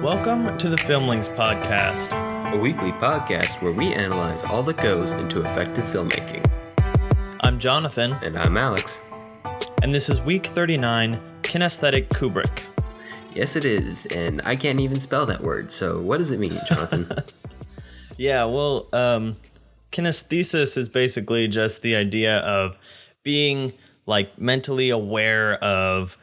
Welcome to the Filmlings Podcast, a weekly podcast where we analyze all that goes into effective filmmaking. I'm Jonathan. And I'm Alex. And this is week 39, Kinaesthetic Kubrick. Yes, it is, and I can't even spell that word, so what does it mean, Jonathan? Kinesthesis is basically just the idea of being, mentally aware of,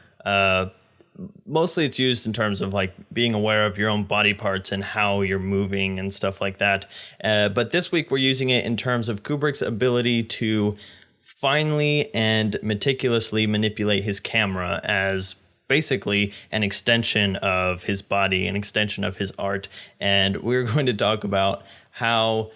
mostly it's used in terms of, being aware of your own body parts and how you're moving and stuff like that. But this week we're using it in terms of Kubrick's ability to finely and meticulously manipulate his camera as basically an extension of his body, an extension of his art. And we're going to talk about how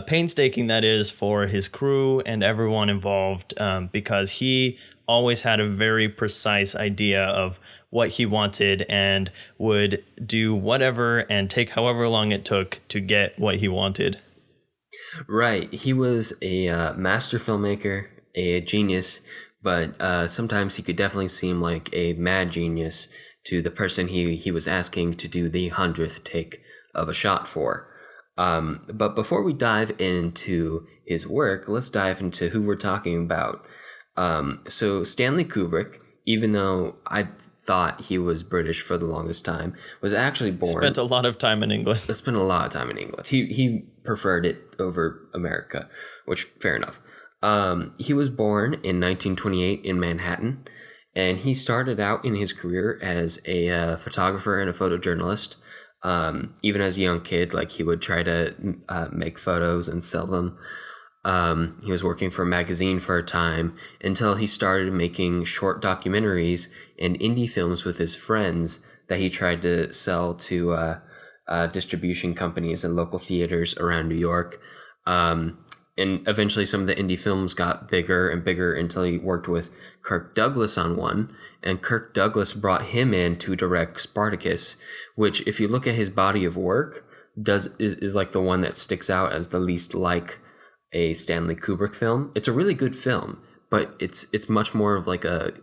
painstaking that is for his crew and everyone involved, because he always had a very precise idea of what he wanted and would do whatever and take however long it took to get what he wanted. Right. He was a master filmmaker, a genius, but sometimes he could definitely seem like a mad genius to the person he was asking to do the 100th take of a shot for. But before we dive into his work, let's dive into who we're talking about. So Stanley Kubrick, even though I thought he was British for the longest time, was actually born... Spent a lot of time in England. Spent a lot of time in England. He preferred it over America, which, fair enough. He was born in 1928 in Manhattan, and he started out in his career as a photographer and a photojournalist. Even as a young kid, he would try to make photos and sell them. He was working for a magazine for a time until he started making short documentaries and indie films with his friends that he tried to sell to distribution companies and local theaters around New York. And eventually some of the indie films got bigger and bigger until he worked with Kirk Douglas on one. And Kirk Douglas brought him in to direct Spartacus, which, if you look at his body of work, is like the one that sticks out as the least like a Stanley Kubrick film. It's a really good film, but it's much more of like a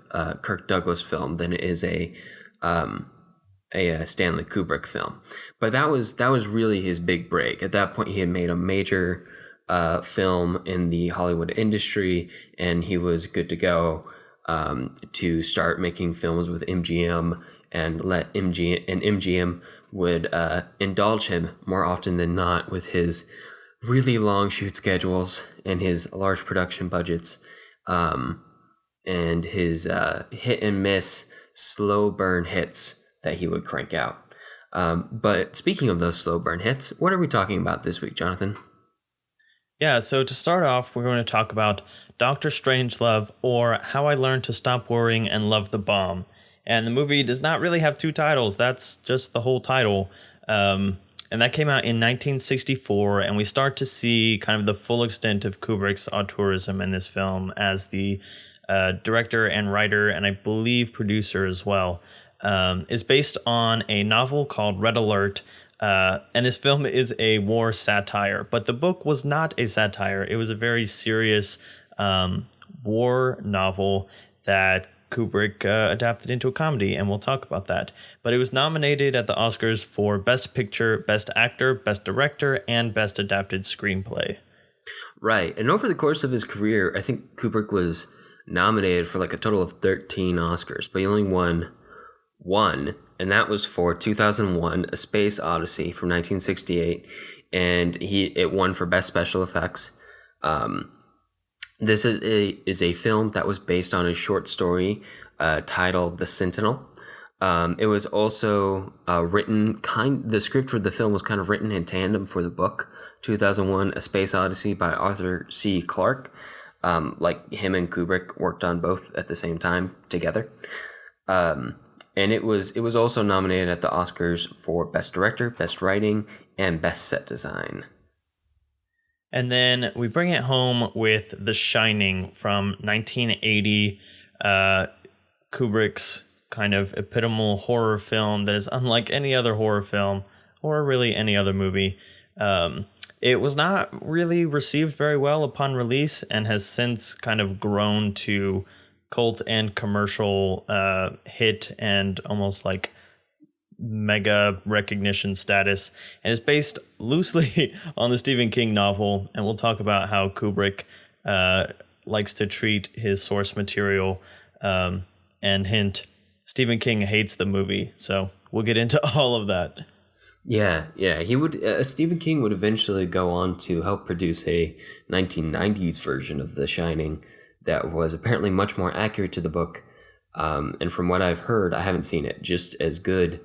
Kirk Douglas film than it is a Stanley Kubrick film. But that was really his big break. At that point, he had made a major film in the Hollywood industry, and he was good to go to start making films with MGM and MGM would indulge him more often than not with his really long shoot schedules and his large production budgets, and his hit and miss slow burn hits that he would crank out. But speaking of those slow burn hits, what are we talking about this week, Jonathan? Yeah, so to start off, we're going to talk about Dr. Strangelove, or How I Learned to Stop Worrying and Love the Bomb. And the movie does not really have two titles. That's just the whole title. And that came out in 1964, and we start to see kind of the full extent of Kubrick's auteurism in this film as the director and writer, and I believe producer as well. Is based on a novel called Red Alert. And this film is a war satire, but the book was not a satire. It was a very serious war novel that Kubrick adapted into a comedy, and we'll talk about that. But it was nominated at the Oscars for Best Picture, Best Actor, Best Director, and Best Adapted Screenplay. Right, and over the course of his career, I think Kubrick was nominated for a total of 13 Oscars, but he only won one, and that was for 2001, A Space Odyssey from 1968, and it won for Best Special Effects. This is a film that was based on a short story titled The Sentinel. It was also the script for the film was kind of written in tandem for the book, 2001, A Space Odyssey by Arthur C. Clarke. Him and Kubrick worked on both at the same time together. And it was also nominated at the Oscars for Best Director, Best Writing, and Best Set Design. And then we bring it home with The Shining from 1980, Kubrick's kind of epitomal horror film that is unlike any other horror film, or really any other movie. It was not really received very well upon release, and has since kind of grown to cult and commercial hit, and almost mega recognition status, and is based loosely on the Stephen King novel. And we'll talk about how Kubrick likes to treat his source material. And hint, Stephen King hates the movie, so we'll get into all of that. Yeah. He would. Stephen King would eventually go on to help produce a 1990s version of The Shining that was apparently much more accurate to the book. And from what I've heard, I haven't seen it, just as good,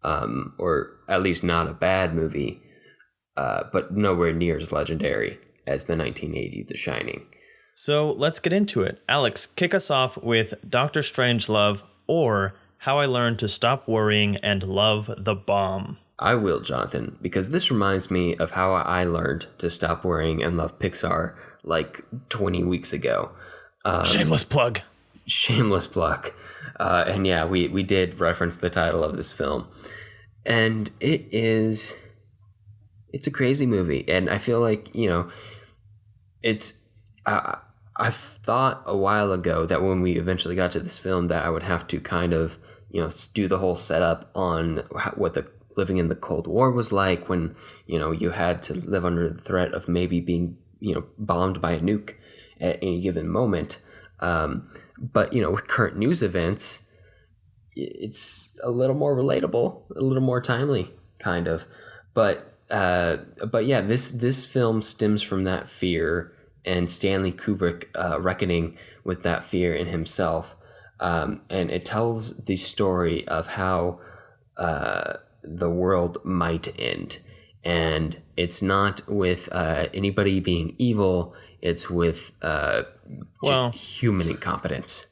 or at least not a bad movie, but nowhere near as legendary as the 1980 The Shining. So let's get into it. Alex, kick us off with Dr. Strangelove, or How I Learned to Stop Worrying and Love the Bomb. I will, Jonathan, because this reminds me of how I learned to stop worrying and love Pixar like 20 weeks ago. Shameless plug. Shameless plug. And yeah, we did reference the title of this film. And it's a crazy movie. And I feel like, I thought a while ago that when we eventually got to this film that I would have to kind of, do the whole setup on what the living in the Cold War was like when, you had to live under the threat of maybe being, bombed by a nuke at any given moment. But, with current news events, it's a little more relatable, a little more timely, kind of. But yeah, this film stems from that fear and Stanley Kubrick reckoning with that fear in himself. And it tells the story of how the world might end. And it's not with anybody being evil. It's with just human incompetence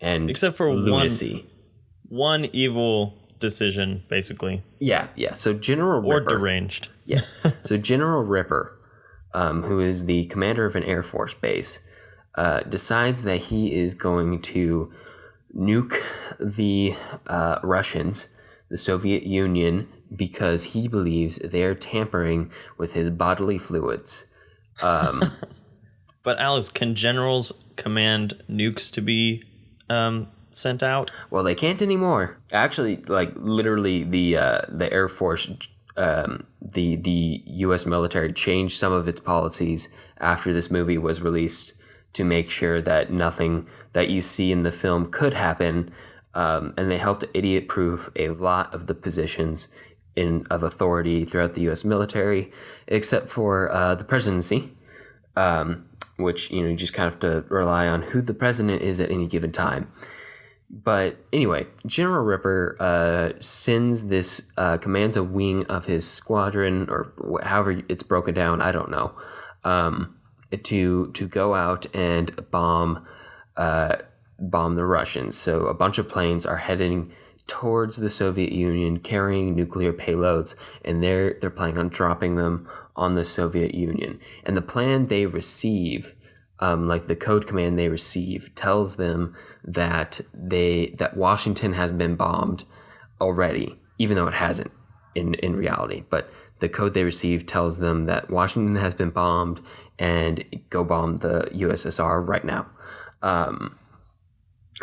and except for lunacy. One evil decision, basically. Yeah. So General Ripper. Or deranged. Yeah. So General Ripper, who is the commander of an Air Force base, decides that he is going to nuke the Russians, the Soviet Union, because he believes they're tampering with his bodily fluids. But Alex, can generals command nukes to be sent out? Well, they can't anymore. Actually, like literally, the Air Force, the U.S. military changed some of its policies after this movie was released to make sure that nothing that you see in the film could happen. And they helped idiot-proof a lot of the positions of authority throughout the U.S. military, except for the presidency, which you just kind of have to rely on who the president is at any given time. But anyway, General Ripper sends this, commands a wing of his squadron, or however it's broken down, I don't know, to go out and bomb the Russians. So a bunch of planes are heading towards the Soviet Union carrying nuclear payloads, and they're planning on dropping them on the Soviet Union. And the plan they receive, like the code command they receive, tells them that Washington has been bombed already, even though it hasn't in reality. But the code they receive tells them that Washington has been bombed and go bomb the USSR right now.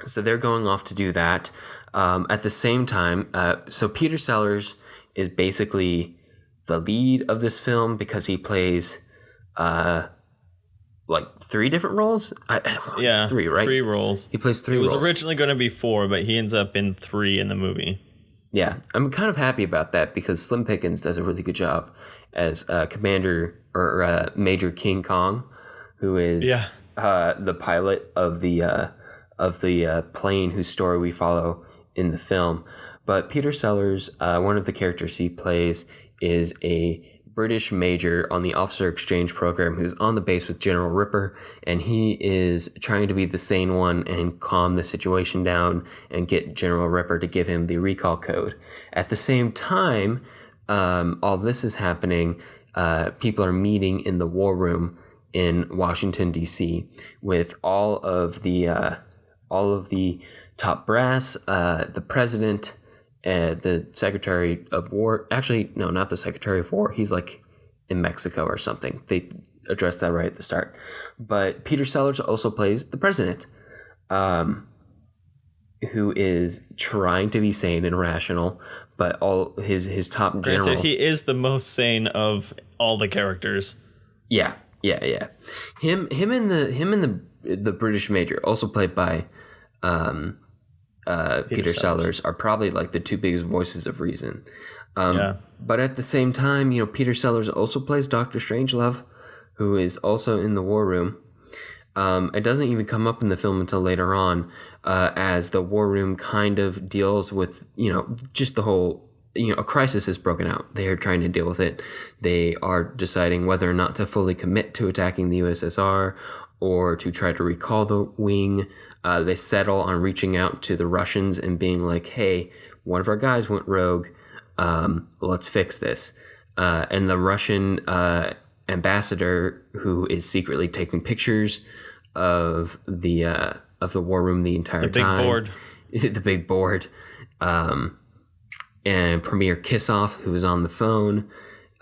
So they're going off to do that. At the same time, so Peter Sellers is basically the lead of this film because he plays like 3 different roles. Yeah, 3, right? 3 roles. He plays 3 roles. It was originally going to be 4, but he ends up in 3 in the movie. Yeah, I'm kind of happy about that because Slim Pickens does a really good job as Commander or Major King Kong, who is the pilot of the plane whose story we follow in the film. But Peter Sellers, one of the characters he plays, is a British major on the officer exchange program who's on the base with General Ripper, and he is trying to be the sane one and calm the situation down and get General Ripper to give him the recall code. At the same time, all this is happening. People are meeting in the war room in Washington, D.C. with all of the top brass, the president, the Secretary of War. Actually, no, not the Secretary of War. He's like in Mexico or something. They addressed that right at the start. But Peter Sellers also plays the president. who is trying to be sane and rational, but all his top Granted, general. he is the most sane of all the characters. Yeah. Him and the British Major, also played by Peter Sellers, are probably like the two biggest voices of reason. But at the same time, Peter Sellers also plays Dr. Strangelove, who is also in the war room. It doesn't even come up in the film until later on, as the war room kind of deals with, just the whole, a crisis has broken out. They are trying to deal with it. They are deciding whether or not to fully commit to attacking the USSR or to try to recall the wing. They settle on reaching out to the Russians and being like, hey, one of our guys went rogue. Let's fix this. And the Russian ambassador, who is secretly taking pictures of the war room the entire time. The big board. And Premier Kissoff, who is on the phone.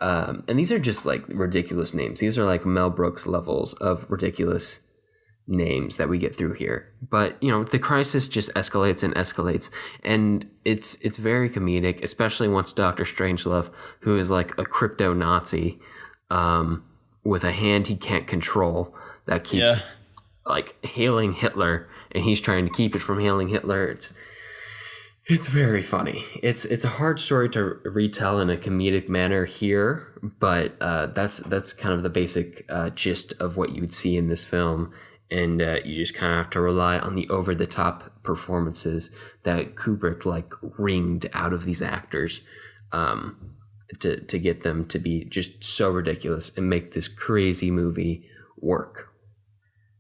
And these are just like ridiculous names. These are like Mel Brooks levels of ridiculous names that we get through here. But, the crisis just escalates and escalates. And it's very comedic, especially once Dr. Strangelove, who is like a crypto Nazi, with a hand he can't control, that keeps like hailing Hitler, and he's trying to keep it from hailing Hitler. It's very funny. It's a hard story to retell in a comedic manner here, but that's kind of the basic gist of what you would see in this film, and you just kind of have to rely on the over-the-top performances that Kubrick like wringed out of these actors to get them to be just so ridiculous and make this crazy movie work.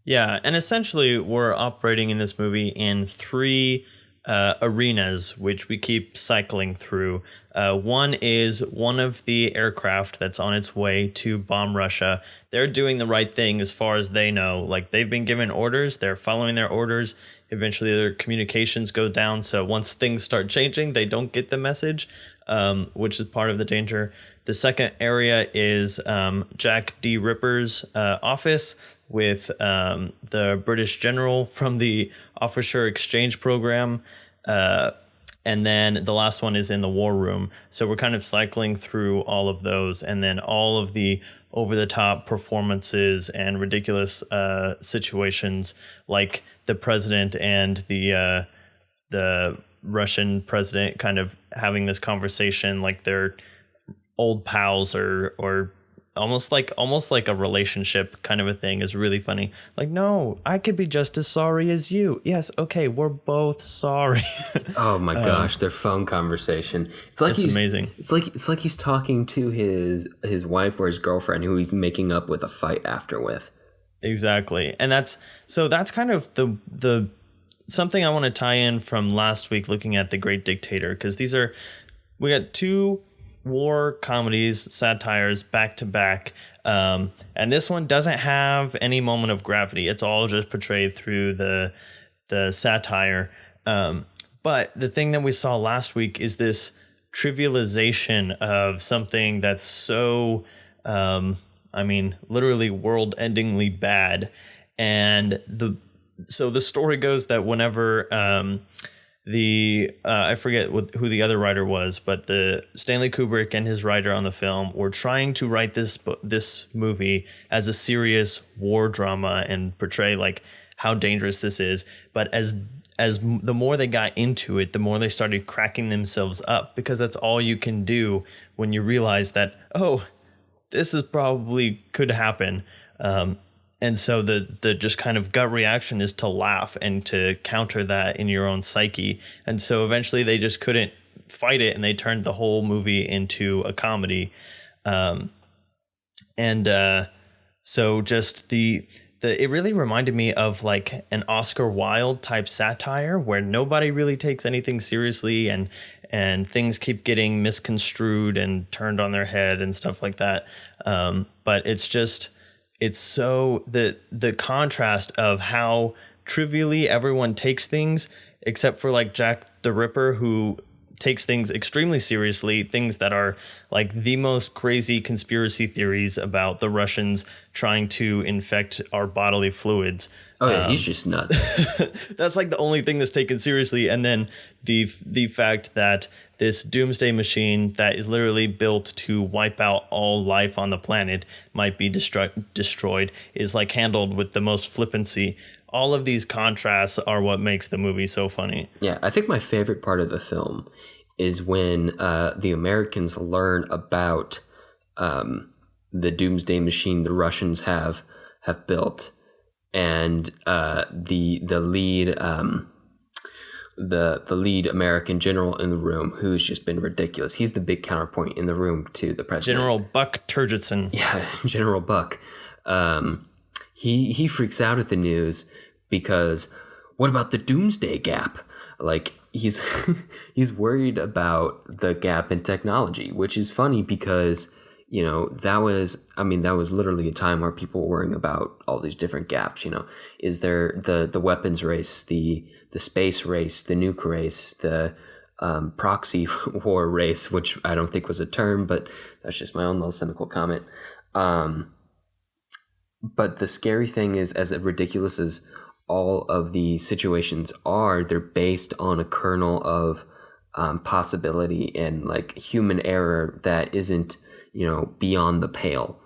Yeah, and essentially we're operating in this movie in three arenas, which we keep cycling through. One is one of the aircraft that's on its way to bomb Russia. They're doing the right thing as far as they know. Like, they've been given orders, they're following their orders. Eventually their communications go down, so once things start changing, they don't get the message, which is part of the danger. The second area is Jack D. Ripper's office with the British general from the officer exchange program. And then the last one is in the war room. So we're kind of cycling through all of those, and then all of the over-the-top performances and ridiculous situations, like the president and the Russian president kind of having this conversation like they're old pals or almost like a relationship kind of a thing, is really funny. Like, no, I could be just as sorry as you. Yes, okay, we're both sorry. Oh my gosh, their phone conversation. It's like it's amazing. It's like he's talking to his wife or his girlfriend who he's making up with a fight after with. Exactly. And that's kind of the something I want to tie in from last week looking at The Great Dictator, because we got two war comedies, satires back to back, and this one doesn't have any moment of gravity. It's all just portrayed through the satire, but the thing that we saw last week is this trivialization of something that's so literally world-endingly bad. And so the story goes that whenever I forget who the other writer was, but the Stanley Kubrick and his writer on the film were trying to write this movie as a serious war drama and portray like how dangerous this is. But as the more they got into it, the more they started cracking themselves up, because that's all you can do when you realize that, oh, this is probably could happen. And so the just kind of gut reaction is to laugh and to counter that in your own psyche. And so eventually they just couldn't fight it, and they turned the whole movie into a comedy. So just it really reminded me of like an Oscar Wilde type satire where nobody really takes anything seriously, and things keep getting misconstrued and turned on their head and stuff like that. But it's so the contrast of how trivially everyone takes things, except for like Jack the Ripper, who takes things extremely seriously, things that are like the most crazy conspiracy theories about the Russians trying to infect our bodily fluids. Oh yeah, he's just nuts. That's like the only thing that's taken seriously. And then the fact that this doomsday machine that is literally built to wipe out all life on the planet might be destroyed is like handled with the most flippancy. All of these contrasts are what makes the movie so funny. Yeah, I think my favorite part of the film is when the Americans learn about the doomsday machine the Russians have built, and the lead the lead American general in the room, who's just been ridiculous. He's the big counterpoint in the room to the president. General Buck Turgidson. Yeah, General Buck. He freaks out at the news because what about the doomsday gap? Like he's he's worried about the gap in technology, which is funny because that was literally a time where people were worrying about all these different gaps. Is there the weapons race, the space race, the nuke race, the proxy war race, which I don't think was a term, but that's just my own little cynical comment. But the scary thing is, as ridiculous as all of the situations are, they're based on a kernel of possibility and like human error that isn't, beyond the pale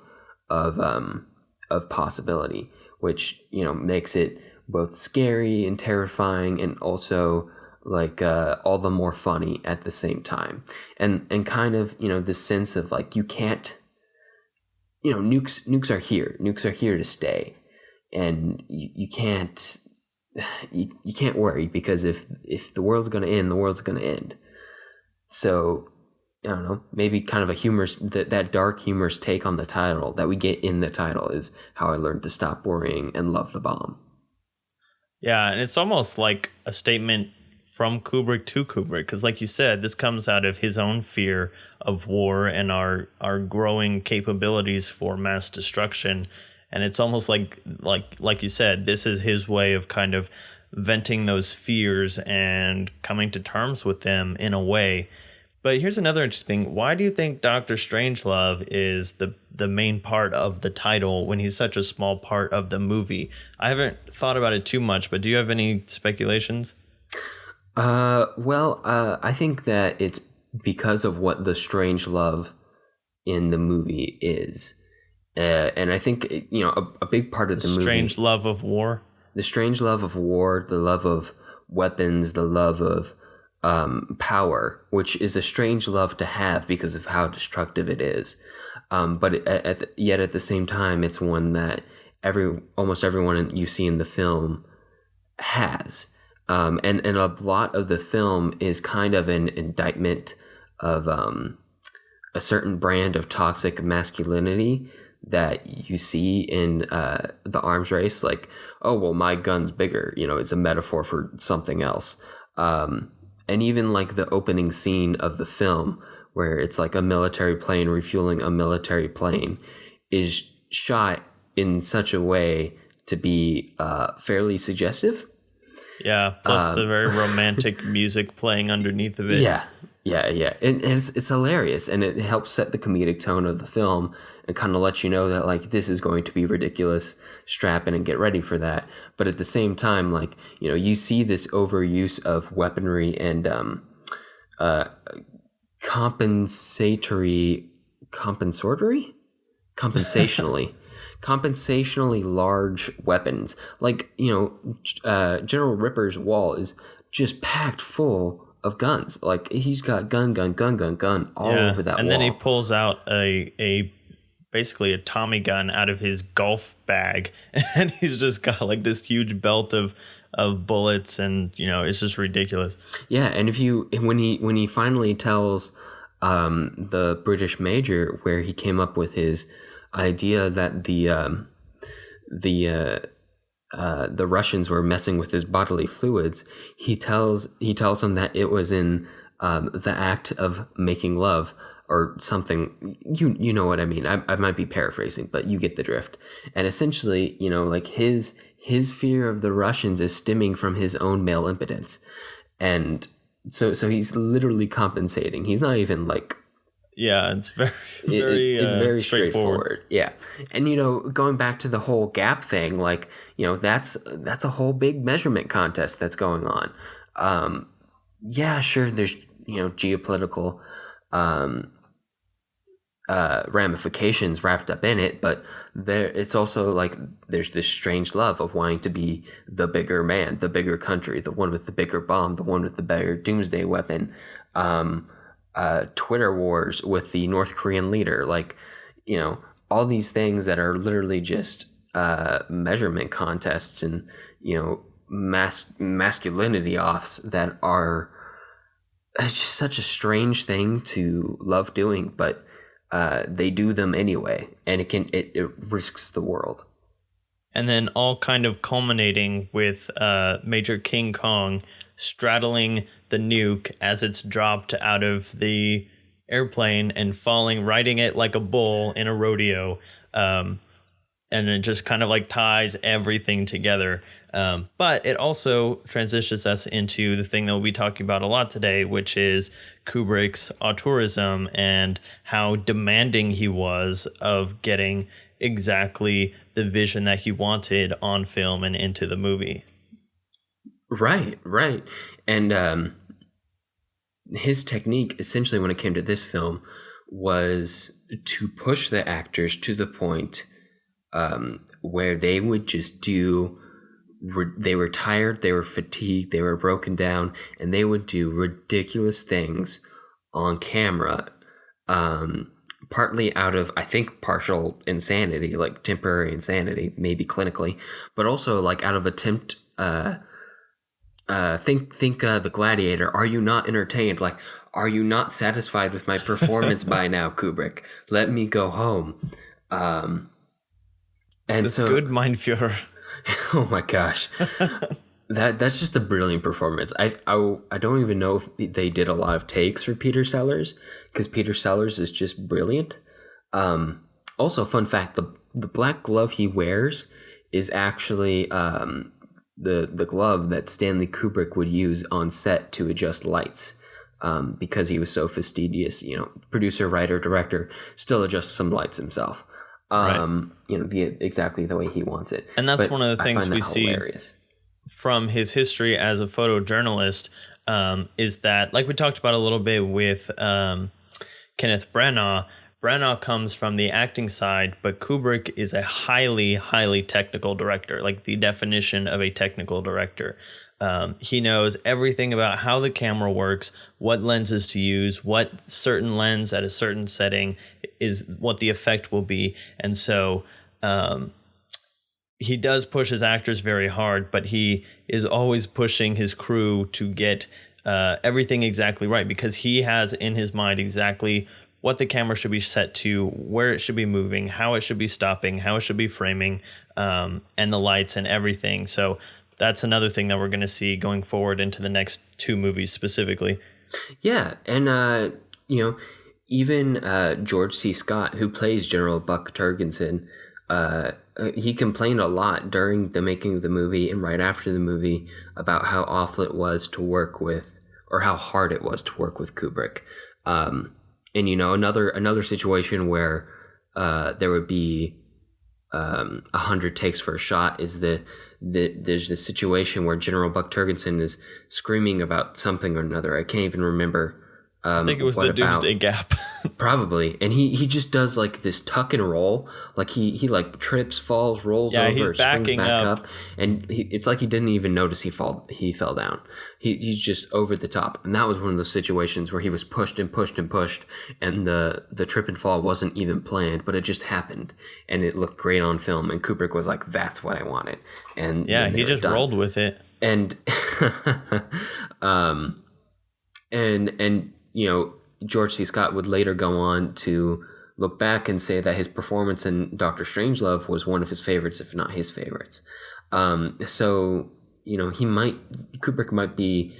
of possibility, which, makes it both scary and terrifying and also like all the more funny at the same time. And kind of, this sense of like, you can't, nukes are here. Nukes are here to stay. And you can't worry, because if the world's going to end, the world's going to end. So I don't know, maybe kind of a humorous, that dark humorous take on the title that we get in the title is How I Learned to Stop Worrying and Love the Bomb. Yeah, and it's almost like a statement from Kubrick to Kubrick, because like you said, this comes out of his own fear of war and our growing capabilities for mass destruction. And it's almost like you said, this is his way of kind of venting those fears and coming to terms with them in a way. But here's another interesting thing. Why do you think Dr. Strangelove is the main part of the title when he's such a small part of the movie? I haven't thought about it too much, but do you have any speculations? I think that it's because of what the Strangelove in the movie is. And I think, a big part of the movie... Strange love of war? The strange love of war, the love of weapons, the love of power, which is a strange love to have because of how destructive it is. But yet at the same time, it's one that almost everyone you see in the film has. And a lot of the film is kind of an indictment of a certain brand of toxic masculinity that you see in the arms race. Like, oh, well, my gun's bigger. It's a metaphor for something else. And even like the opening scene of the film, where it's like a military plane refueling a military plane, is shot in such a way to be fairly suggestive. Yeah, plus the very romantic music playing underneath of it. Yeah. And it's hilarious, and it helps set the comedic tone of the film and kind of let you know that like this is going to be ridiculous, strap in and get ready for that. But at the same time, like, you see this overuse of weaponry and compensationally large weapons. Like, General Ripper's wall is just packed full of guns. Like, he's got gun all over that wall. And then he pulls out a basically a Tommy gun out of his golf bag, and he's just got like this huge belt of bullets, and it's just ridiculous. Yeah, and when he finally tells the British major where he came up with his idea that the Russians were messing with his bodily fluids, he tells him that it was in the act of making love or something. You know what I mean. I might be paraphrasing, but you get the drift. And essentially, like his fear of the Russians is stemming from his own male impotence. And So he's literally compensating. He's not even like Yeah, it's very very it's very straightforward. straightforward. Yeah. And going back to the whole gap thing, like, that's a whole big measurement contest that's going on. Yeah, sure, there's, geopolitical ramifications wrapped up in it, but it's also like there's this strange love of wanting to be the bigger man, the bigger country, the one with the bigger bomb, the one with the better doomsday weapon. Twitter wars with the North Korean leader, like, all these things that are literally just measurement contests and, masculinity offs that are, it's just such a strange thing to love doing, but they do them anyway, and it risks the world. And then all kind of culminating with Major King Kong straddling the nuke as it's dropped out of the airplane and falling, riding it like a bull in a rodeo. And it just kind of like ties everything together. But it also transitions us into the thing that we'll be talking about a lot today, which is Kubrick's auteurism and how demanding he was of getting exactly the vision that he wanted on film and into the movie. Right. And his technique, essentially, when it came to this film, was to push the actors to the point where they would just they were tired, they were fatigued, they were broken down, and they would do ridiculous things on camera, partly out of, I think, partial insanity, like temporary insanity, maybe clinically, but also like out of attempt. Think The Gladiator. Are you not entertained? Like, are you not satisfied with my performance by now, Kubrick? Let me go home. And this so good Mein Führer. Oh my gosh. That's just a brilliant performance. I don't even know if they did a lot of takes for Peter Sellers, because Peter Sellers is just brilliant. Also, fun fact, the black glove he wears is actually the glove that Stanley Kubrick would use on set to adjust lights, because he was so fastidious, producer, writer, director, still adjusts some lights himself. Be exactly the way he wants it. And that's one of the things we see from his history as a photojournalist, is that, like we talked about a little bit with Kenneth Branagh. Branagh comes from the acting side, but Kubrick is a highly, highly technical director, like the definition of a technical director. He knows everything about how the camera works, what lenses to use, what certain lens at a certain setting is what the effect will be. And so he does push his actors very hard, but he is always pushing his crew to get everything exactly right, because he has in his mind exactly what the camera should be set to, where it should be moving, how it should be stopping, how it should be framing, and the lights and everything. So that's another thing that we're going to see going forward into the next two movies specifically. Yeah, and even George C. Scott, who plays General Buck Turgidson, he complained a lot during the making of the movie and right after the movie about how awful it was to work with, or how hard it was to work with Kubrick. And another situation where there would be 100 takes for a shot is there's this situation where General Buck Turgidson is screaming about something or another. I can't even remember. I think it was the Doomsday Gap. Probably. And he just does like this tuck and roll. Like he like trips, falls, rolls over, springs back up. And it's like he didn't even notice he fell down. He's just over the top. And that was one of those situations where he was pushed and pushed and pushed. And the trip and fall wasn't even planned, but it just happened. And it looked great on film. And Kubrick was like, that's what I wanted. And yeah, he just rolled with it. And George C. Scott would later go on to look back and say that his performance in Doctor Strangelove was one of his favorites, if not his favorites. So Kubrick might be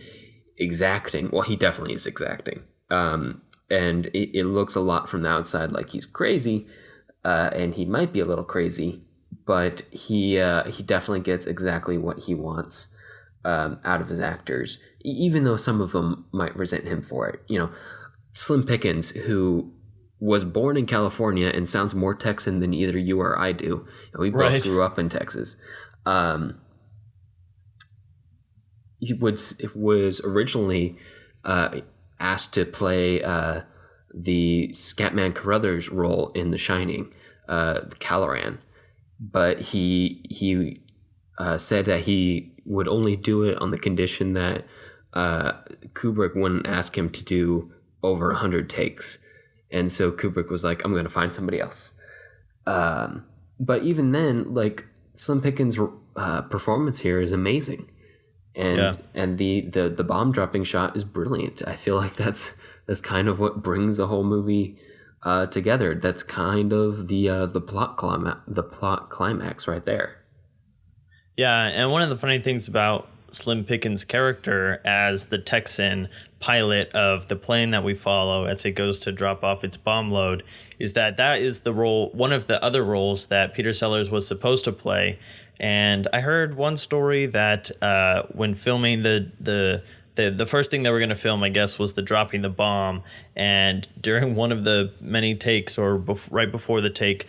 exacting. Well, he definitely is exacting. And it looks a lot from the outside like he's crazy, and he might be a little crazy, but he definitely gets exactly what he wants. out of his actors, even though some of them might resent him for it. Slim Pickens, who was born in California and sounds more Texan than either you or I do. And we both grew up in Texas. He was originally asked to play the Scatman Carruthers role in The Shining, Caloran, but he said that he would only do it on the condition that Kubrick wouldn't ask him to do over 100 takes. And so Kubrick was like, I'm going to find somebody else. But even then, like, Slim Pickens' performance here is amazing. And the bomb dropping shot is brilliant. I feel like that's kind of what brings the whole movie together. That's kind of the plot climax right there. Yeah, and one of the funny things about Slim Pickens' character as the Texan pilot of the plane that we follow as it goes to drop off its bomb load is that is the role, one of the other roles that Peter Sellers was supposed to play. And I heard one story that when filming the first thing they were going to film, I guess, was the dropping the bomb. And during one of the many takes, or right before the take,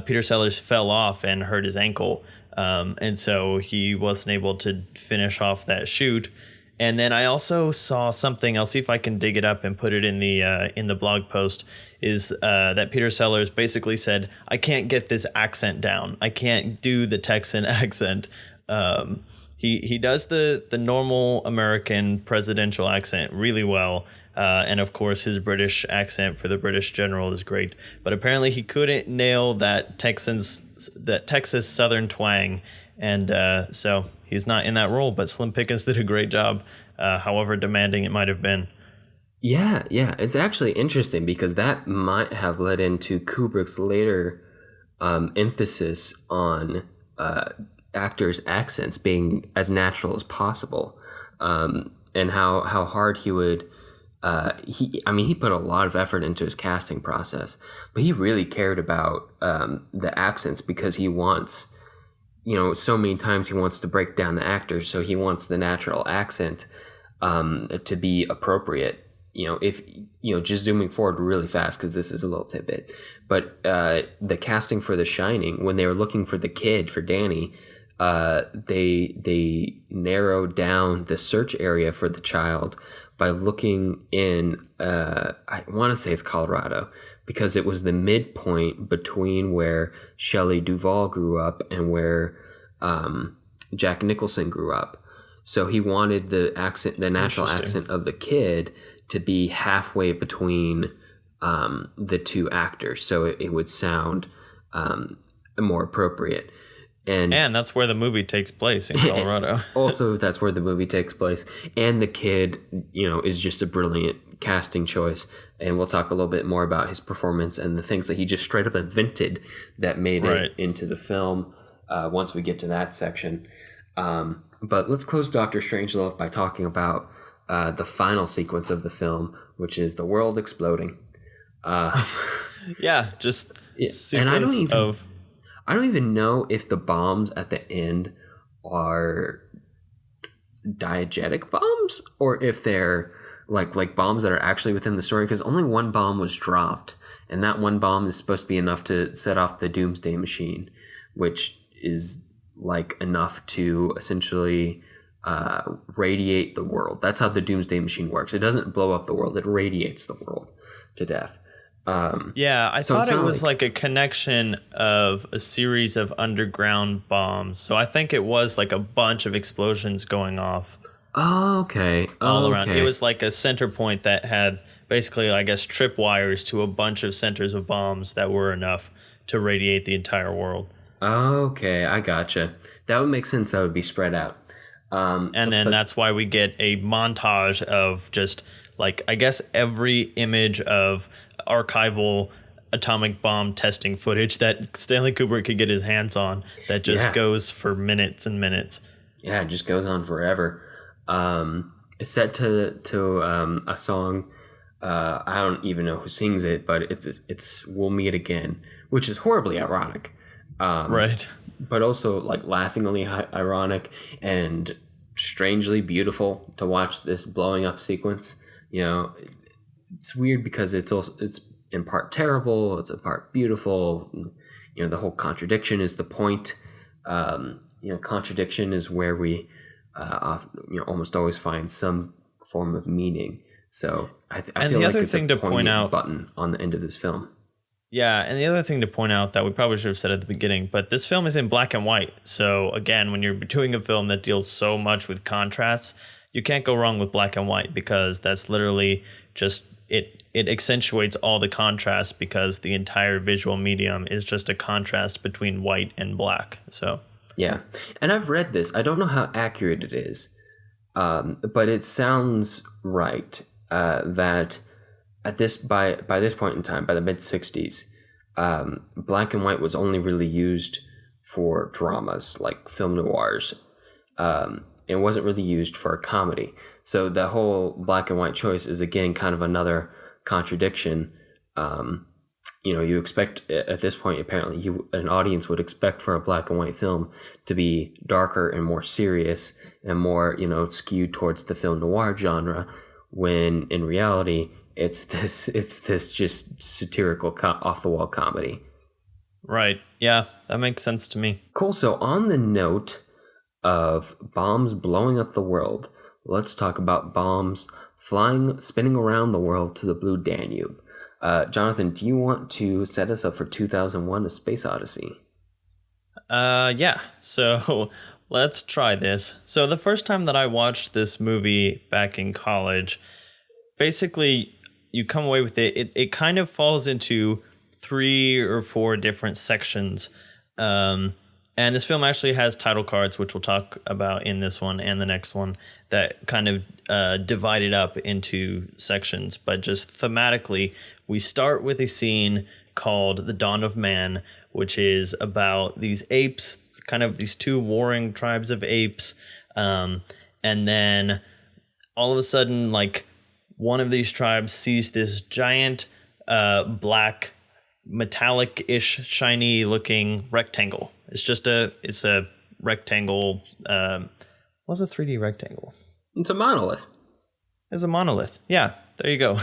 Peter Sellers fell off and hurt his ankle. And so he wasn't able to finish off that shoot. And then I also saw something, I'll see if I can dig it up and put it in the blog post, is that Peter Sellers basically said, I can't get this accent down. I can't do the Texan accent. He does the normal American presidential accent really well. And of course, his British accent for the British general is great. But apparently he couldn't nail that Texas Southern twang. And so he's not in that role. But Slim Pickens did a great job, however demanding it might have been. Yeah. It's actually interesting because that might have led into Kubrick's later emphasis on actors' accents being as natural as possible, and how hard he would. He put a lot of effort into his casting process, but he really cared about the accents because he wants, so many times he wants to break down the actors, so he wants the natural accent to be appropriate. If just zooming forward really fast because this is a little tidbit, but the casting for The Shining, when they were looking for the kid for Danny, they narrowed down the search area for the child by looking in, I want to say it's Colorado, because it was the midpoint between where Shelley Duvall grew up and where Jack Nicholson grew up. So he wanted the natural accent of the kid to be halfway between the two actors, so it would sound more appropriate. And that's where the movie takes place, in Colorado. Also, that's where the movie takes place. And the kid, is just a brilliant casting choice. And we'll talk a little bit more about his performance and the things that he just straight up invented that made it into the film once we get to that section. But let's close Dr. Strangelove by talking about the final sequence of the film, which is the world exploding. Just sequence and I don't even know if the bombs at the end are diegetic bombs or if they're like bombs that are actually within the story, because only one bomb was dropped, and that one bomb is supposed to be enough to set off the doomsday machine, which is like enough to essentially radiate the world. That's how the doomsday machine works. It doesn't blow up the world, it radiates the world to death. I thought it was like a connection of a series of underground bombs. So I think it was like a bunch of explosions going off. Oh, okay. All around. It was like a center point that had basically, I guess, tripwires to a bunch of centers of bombs that were enough to radiate the entire world. Okay, I gotcha. That would make sense. That would be spread out. And then that's why we get a montage of just like, I guess, every image of archival atomic bomb testing footage that Stanley Kubrick could get his hands on that just goes for minutes and minutes. Yeah, it just goes on forever. It's set to a song. I don't even know who sings it, but it's "We'll Meet Again," which is horribly ironic. Right. But also like laughingly ironic and strangely beautiful to watch this blowing up sequence. You know, it's weird because it's in part terrible, it's in part beautiful. You know, the whole contradiction is the point. Contradiction is where we almost always find some form of meaning. So I feel like it's a poignant button on the end of this film. Yeah, and the other thing to point out that we probably should have said at the beginning, but this film is in black and white. So again, when you're doing a film that deals so much with contrasts, you can't go wrong with black and white, because that's literally just it accentuates all the contrasts, because the entire visual medium is just a contrast between white and black. So yeah, and I've read this. I don't know how accurate it is, but it sounds right that by this point in time, by the mid-60s, black and white was only really used for dramas like film noirs. It wasn't really used for a comedy. So the whole black and white choice is, again, kind of another contradiction. You expect at this point, apparently, an audience would expect for a black and white film to be darker and more serious and more, skewed towards the film noir genre, when in reality, it's this just satirical off the wall comedy. Right. Yeah, that makes sense to me. Cool. So on the note of bombs blowing up the world, let's talk about bombs spinning around the world to the blue Danube. Jonathan, do you want to set us up for 2001: A Space Odyssey? Yeah. So let's try this. So the first time that I watched this movie back in college, basically you come away with it kind of falls into 3 or 4 different sections. And this film actually has title cards, which we'll talk about in this one and the next one, that kind of divide it up into sections. But just thematically, we start with a scene called The Dawn of Man, which is about these apes, kind of these 2 warring tribes of apes. And then all of a sudden, like, one of these tribes sees this giant black metallic-ish shiny looking rectangle. It's a rectangle. What's a 3D rectangle? It's a monolith. It's a monolith. Yeah, there you go.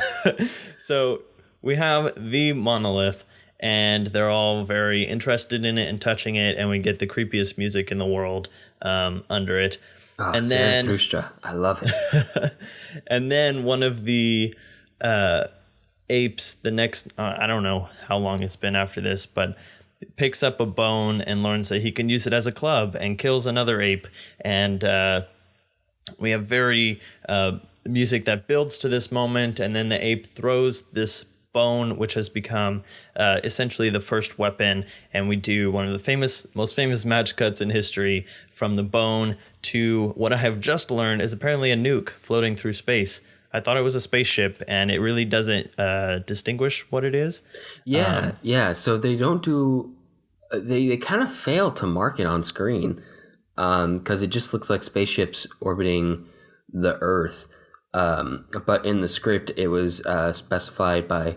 So we have the monolith, and they're all very interested in it and touching it, and we get the creepiest music in the world under it. Oh, and then Frustra. I love it. And then one of the apes, the next, I don't know how long it's been after this, but picks up a bone and learns that he can use it as a club and kills another ape. And we have very music that builds to this moment. And then the ape throws this bone, which has become essentially the first weapon. And we do one of the most famous match cuts in history, from the bone to what I have just learned is apparently a nuke floating through space. I thought it was a spaceship, and it really doesn't distinguish what it is. Yeah. So they don't do. They kind of fail to mark it on screen, because it just looks like spaceships orbiting the Earth. But in the script, it was specified by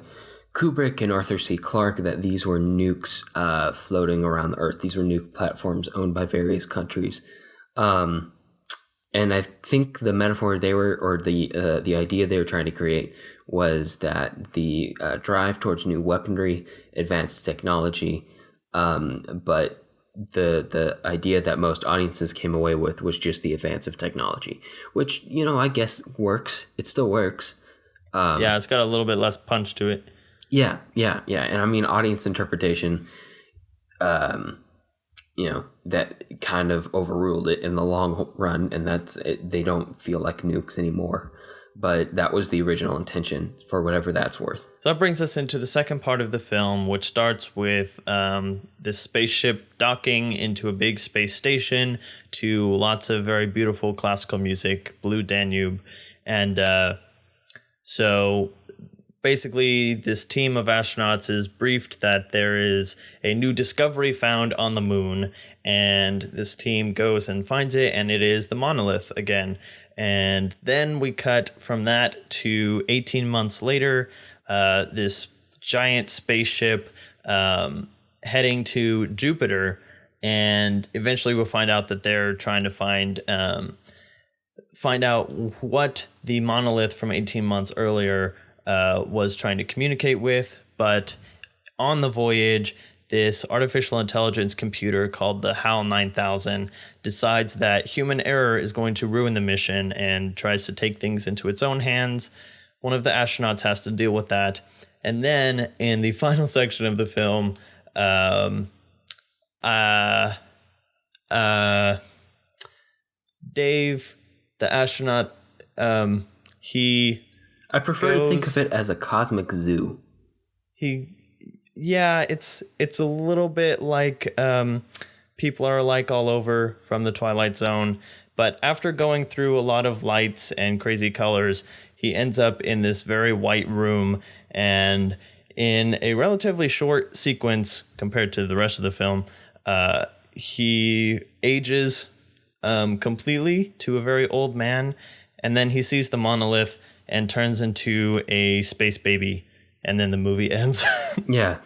Kubrick and Arthur C. Clarke that these were nukes floating around the Earth. These were nuke platforms owned by various countries. And I think the metaphor the idea they were trying to create was that the drive towards new weaponry, advanced technology, but the idea that most audiences came away with was just the advance of technology, which, I guess works. It still works. Yeah, it's got a little bit less punch to it. Yeah. And I mean, audience interpretation, that kind of overruled it in the long run, and that's it. They don't feel like nukes anymore. But that was the original intention, for whatever that's worth. So that brings us into the second part of the film, which starts with this spaceship docking into a big space station to lots of very beautiful classical music, Blue Danube. And so basically this team of astronauts is briefed that there is a new discovery found on the moon, and this team goes and finds it, and it is the monolith again. And then we cut from that to 18 months later, this giant spaceship heading to Jupiter. And eventually we'll find out that they're trying to find find out what the monolith from 18 months earlier was trying to communicate with. But on the voyage, this artificial intelligence computer called the HAL 9000 decides that human error is going to ruin the mission and tries to take things into its own hands. One of the astronauts has to deal with that. And then in the final section of the film, Dave, the astronaut, he I prefer to think of it as a cosmic zoo. It's a little bit like People Are Alike all over from the Twilight Zone, but after going through a lot of lights and crazy colors, he ends up in this very white room, and in a relatively short sequence compared to the rest of the film, he ages completely to a very old man, and then he sees the monolith and turns into a space baby, and then the movie ends. Yeah.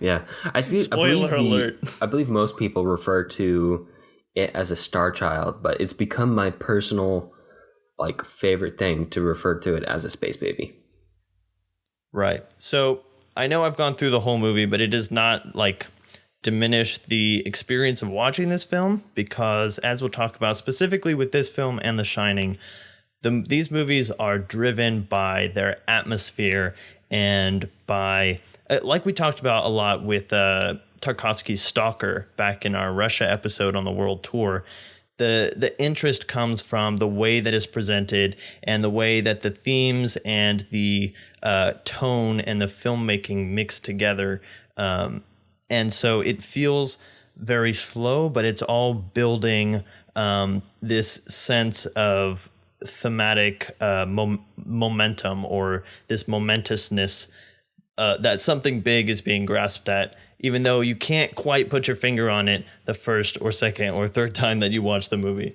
Spoiler alert. I believe most people refer to it as a star child, but it's become my personal favorite thing to refer to it as a space baby. Right. So I know I've gone through the whole movie, but it does not diminish the experience of watching this film, because as we'll talk about specifically with this film and The Shining, these movies are driven by their atmosphere and by, like we talked about a lot with Tarkovsky's Stalker back in our Russia episode on the world tour. The interest comes from the way that is presented and the way that the themes and the tone and the filmmaking mix together. And so it feels very slow, but it's all building this sense of thematic momentum, or this momentousness that something big is being grasped at, even though you can't quite put your finger on it the first or second or third time that you watch the movie.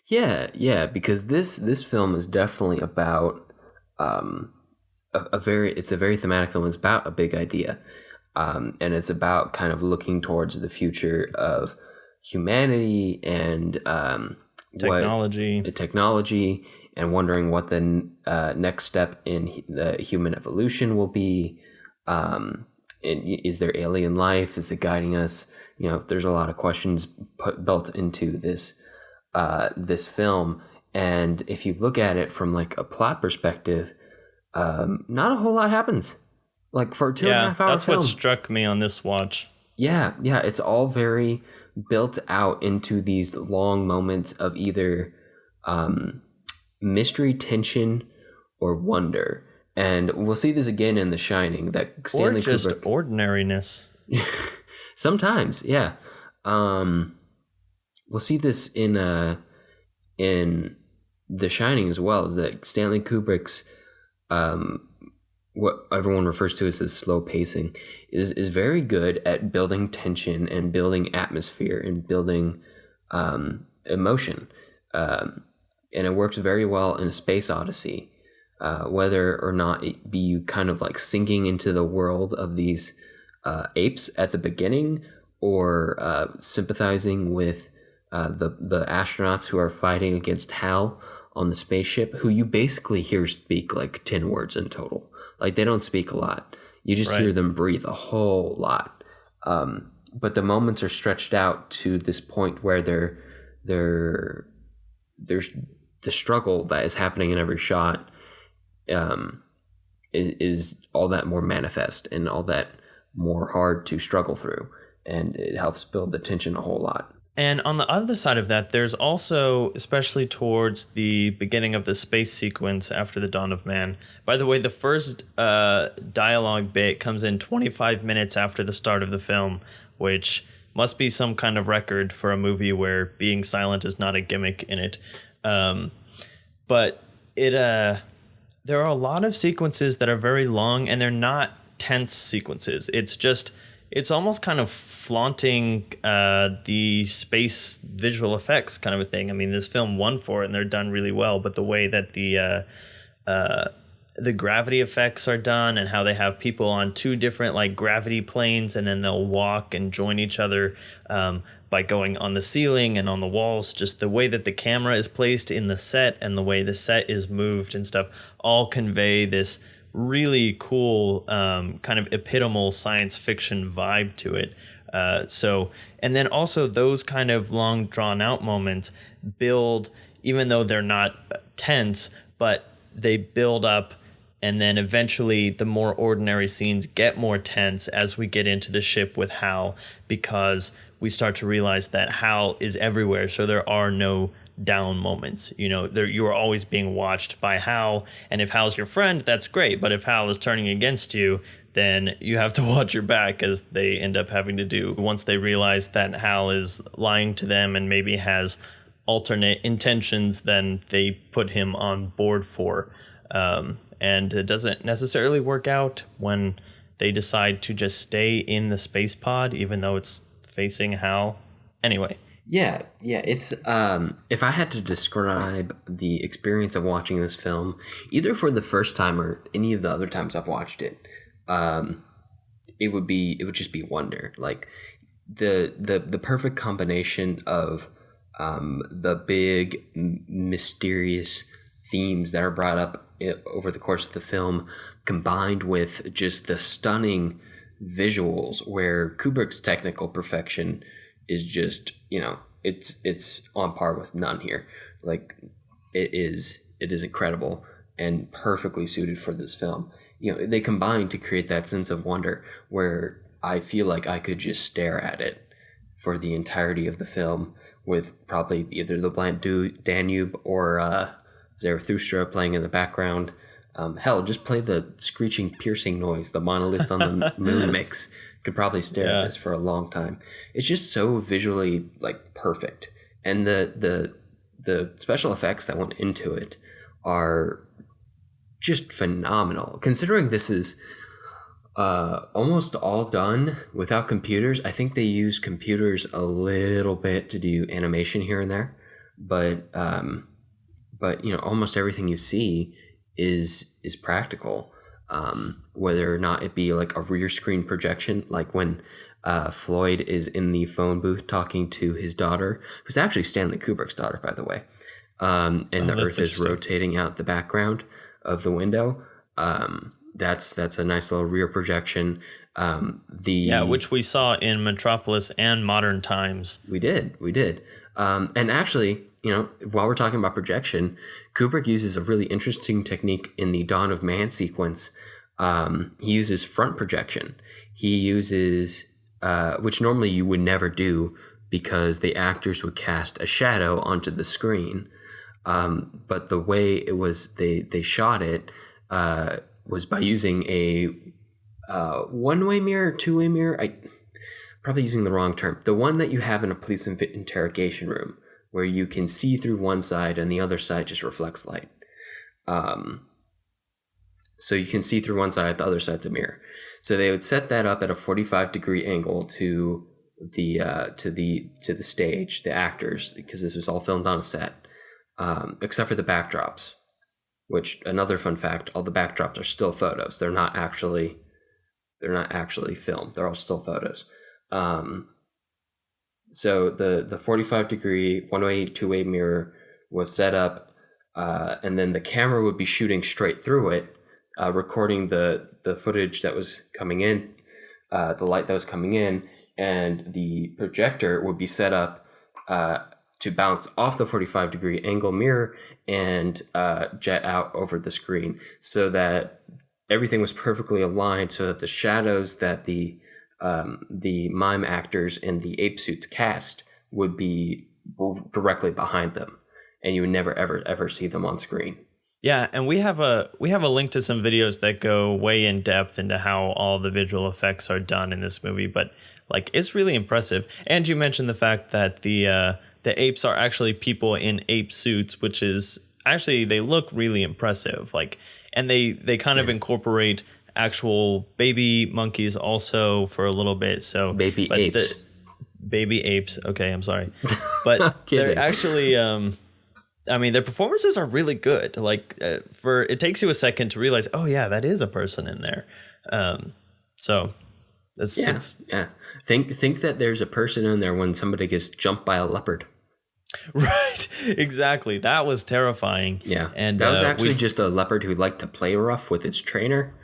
Yeah, because this film is definitely about it's a very thematic film. It's about a big idea, and it's about kind of looking towards the future of humanity and technology, and wondering what the next step in the human evolution will be. Is there alien life? Is it guiding us? There's a lot of questions built into this film, and if you look at it from a plot perspective, not a whole lot happens. For a 2.5 hour that's film. what struck me on this watch. Yeah, it's all very built out into these long moments of either mystery, tension, or wonder. And we'll see this again in The Shining, that Stanley or just Kubrick, ordinariness. Sometimes, yeah. We'll see this in The Shining as well, is that Stanley Kubrick's what everyone refers to as his slow pacing is very good at building tension and building atmosphere and building emotion, and it works very well in A Space Odyssey, whether or not it be you kind of sinking into the world of these apes at the beginning, or sympathizing with the astronauts who are fighting against Hal on the spaceship, who you basically hear speak 10 words in total. They don't speak a lot. You just hear them breathe a whole lot. But the moments are stretched out to this point where there's the struggle that is happening in every shot is all that more manifest and all that more hard to struggle through. And it helps build the tension a whole lot. And on the other side of that, there's also, especially towards the beginning of the space sequence after the dawn of man. By the way, the first dialogue bit comes in 25 minutes after the start of the film, which must be some kind of record for a movie where being silent is not a gimmick in it. But there are a lot of sequences that are very long, and they're not tense sequences. It's almost kind of flaunting the space visual effects kind of a thing. I mean, this film won for it, and they're done really well. But the way that the gravity effects are done, and how they have people on two different gravity planes, and then they'll walk and join each other by going on the ceiling and on the walls. Just the way that the camera is placed in the set and the way the set is moved and stuff all convey this really cool kind of epitomal science fiction vibe to it. And then also those kind of long drawn out moments build, even though they're not tense, but they build up. And then eventually the more ordinary scenes get more tense as we get into the ship with Hal, because we start to realize that Hal is everywhere. So there are no down moments. You are always being watched by Hal. And if Hal's your friend, that's great. But if Hal is turning against you, then you have to watch your back, as they end up having to do once they realize that Hal is lying to them and maybe has alternate intentions than they put him on board for. And it doesn't necessarily work out when they decide to just stay in the space pod, even though it's facing Hal. Anyway. Yeah. It's if I had to describe the experience of watching this film, either for the first time or any of the other times I've watched it, it would just be wonder. Like the perfect combination of the big mysterious themes that are brought up over the course of the film, combined with just the stunning visuals, where Kubrick's technical perfection is just, it's on par with none here. Like it is incredible and perfectly suited for this film. They combine to create that sense of wonder where I feel like I could just stare at it for the entirety of the film, with probably either the Bland Danube or Zarathustra playing in the background. Hell, just play the screeching, piercing noise the monolith on the moon makes. Could probably stare at this for a long time. It's just so visually perfect, and the special effects that went into it are just phenomenal. Considering this is almost all done without computers. I think they use computers a little bit to do animation here and there, but almost everything you see is practical, whether or not it be like a rear screen projection, like when Floyd is in the phone booth talking to his daughter, who's actually Stanley Kubrick's daughter, by the way, and the Earth is rotating out the background of the window. That's a nice little rear projection. Which we saw in Metropolis and Modern Times. We did. And actually, while we're talking about projection, Kubrick uses a really interesting technique in the Dawn of Man sequence. He uses front projection. He uses, which normally you would never do because the actors would cast a shadow onto the screen. But the way it was, they shot it was by using a one-way mirror, two-way mirror. Probably using the wrong term. The one that you have in a police interrogation room, where you can see through one side and the other side just reflects light. So you can see through one side, the other side's a mirror. So they would set that up at a 45-degree angle to the stage, the actors, because this was all filmed on a set, except for the backdrops. Which, another fun fact, all the backdrops are still photos. They're not actually filmed. They're all still photos. So the 45-degree one-way, two-way mirror was set up, and then the camera would be shooting straight through it, recording the footage that was coming in, the light that was coming in, and the projector would be set up to bounce off the 45-degree angle mirror and jet out over the screen, so that everything was perfectly aligned, so that the shadows that the mime actors in the ape suits cast would be directly behind them, and you would never ever see them on screen. Yeah, and we have a link to some videos that go way in depth into how all the visual effects are done in this movie, but it's really impressive. And you mentioned the fact that the apes are actually people in ape suits, which is actually, they look really impressive. And they kind of incorporate actual baby monkeys also for a little bit. So baby apes. Baby apes. Okay, I'm sorry. But they're actually their performances are really good. It takes you a second to realize, oh yeah, that is a person in there. So Yeah. Think that there's a person in there when somebody gets jumped by a leopard. Right, exactly. That was terrifying. Yeah, and that was actually just a leopard who liked to play rough with its trainer.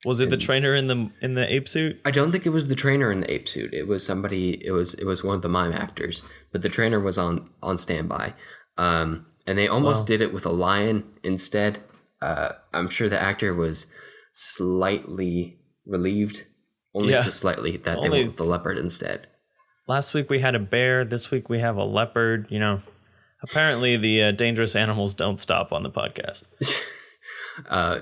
Was it the trainer in the ape suit? I don't think it was the trainer in the ape suit. It was somebody. It was one of the mime actors, but the trainer was on standby. And they almost did it with a lion instead. I'm sure the actor was slightly relieved, only so slightly, that they went with the leopard instead. Last week we had a bear. This week we have a leopard. Apparently the dangerous animals don't stop on the podcast.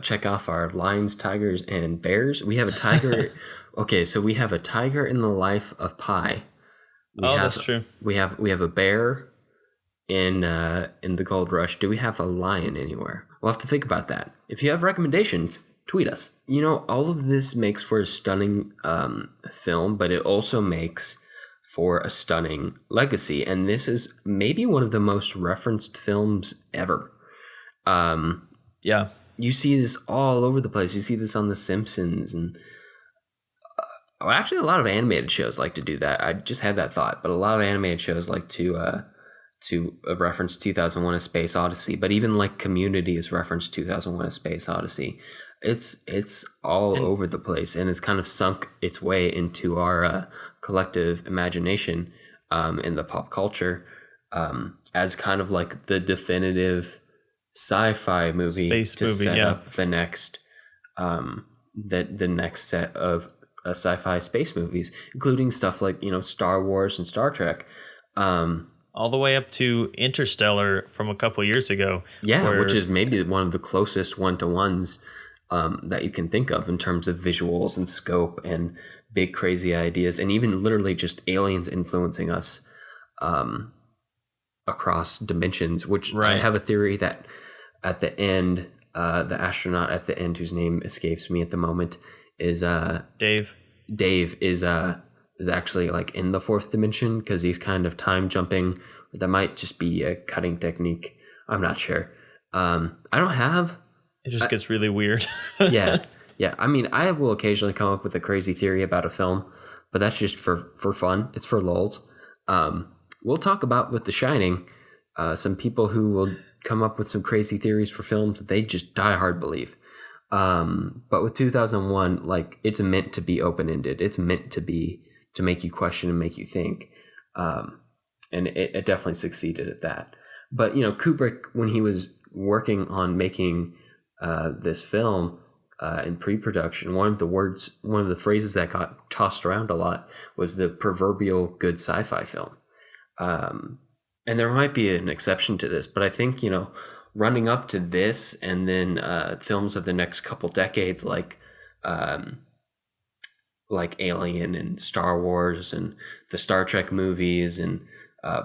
Check off our lions, tigers, and bears. We have a tiger. Okay, so we have a tiger in the life of Pi. That's true. We have a bear in the Gold Rush. Do we have a lion anywhere? We'll have to think about that. If you have recommendations, tweet us. All of this makes for a stunning film, but it also makes for a stunning legacy. And this is maybe one of the most referenced films ever. Yeah. You see this all over the place. You see this on The Simpsons, and actually a lot of animated shows like to do that. I just had that thought, but a lot of animated shows like to reference 2001: A Space Odyssey. But even like Community is referenced 2001: A Space Odyssey. It's all over the place, and it's kind of sunk its way into our collective imagination in the pop culture as kind of like the definitive sci-fi movie to set up the next the next set of sci-fi space movies, including stuff like Star Wars and Star Trek, all the way up to Interstellar from a couple years ago. Yeah, which is maybe one of the closest one-to-ones that you can think of in terms of visuals and scope and big crazy ideas, and even literally just aliens influencing us across dimensions, which I have a theory that at the end, the astronaut at the end, whose name escapes me at the moment, is Dave. Dave is actually like in the fourth dimension, because he's kind of time jumping. That might just be a cutting technique. I'm not sure. I don't have. It just gets really weird. Yeah. I mean, I will occasionally come up with a crazy theory about a film, but that's just for fun. It's for lulz. We'll talk about with The Shining, some people who will come up with some crazy theories for films that they just die hard believe. But with 2001, like, it's meant to be open-ended. It's meant to make you question and make you think. And it definitely succeeded at that. But, Kubrick, when he was working on making this film in pre-production, one of the phrases that got tossed around a lot was the proverbial good sci-fi film. And there might be an exception to this, but I think, running up to this, and then films of the next couple decades, like Alien and Star Wars and the Star Trek movies and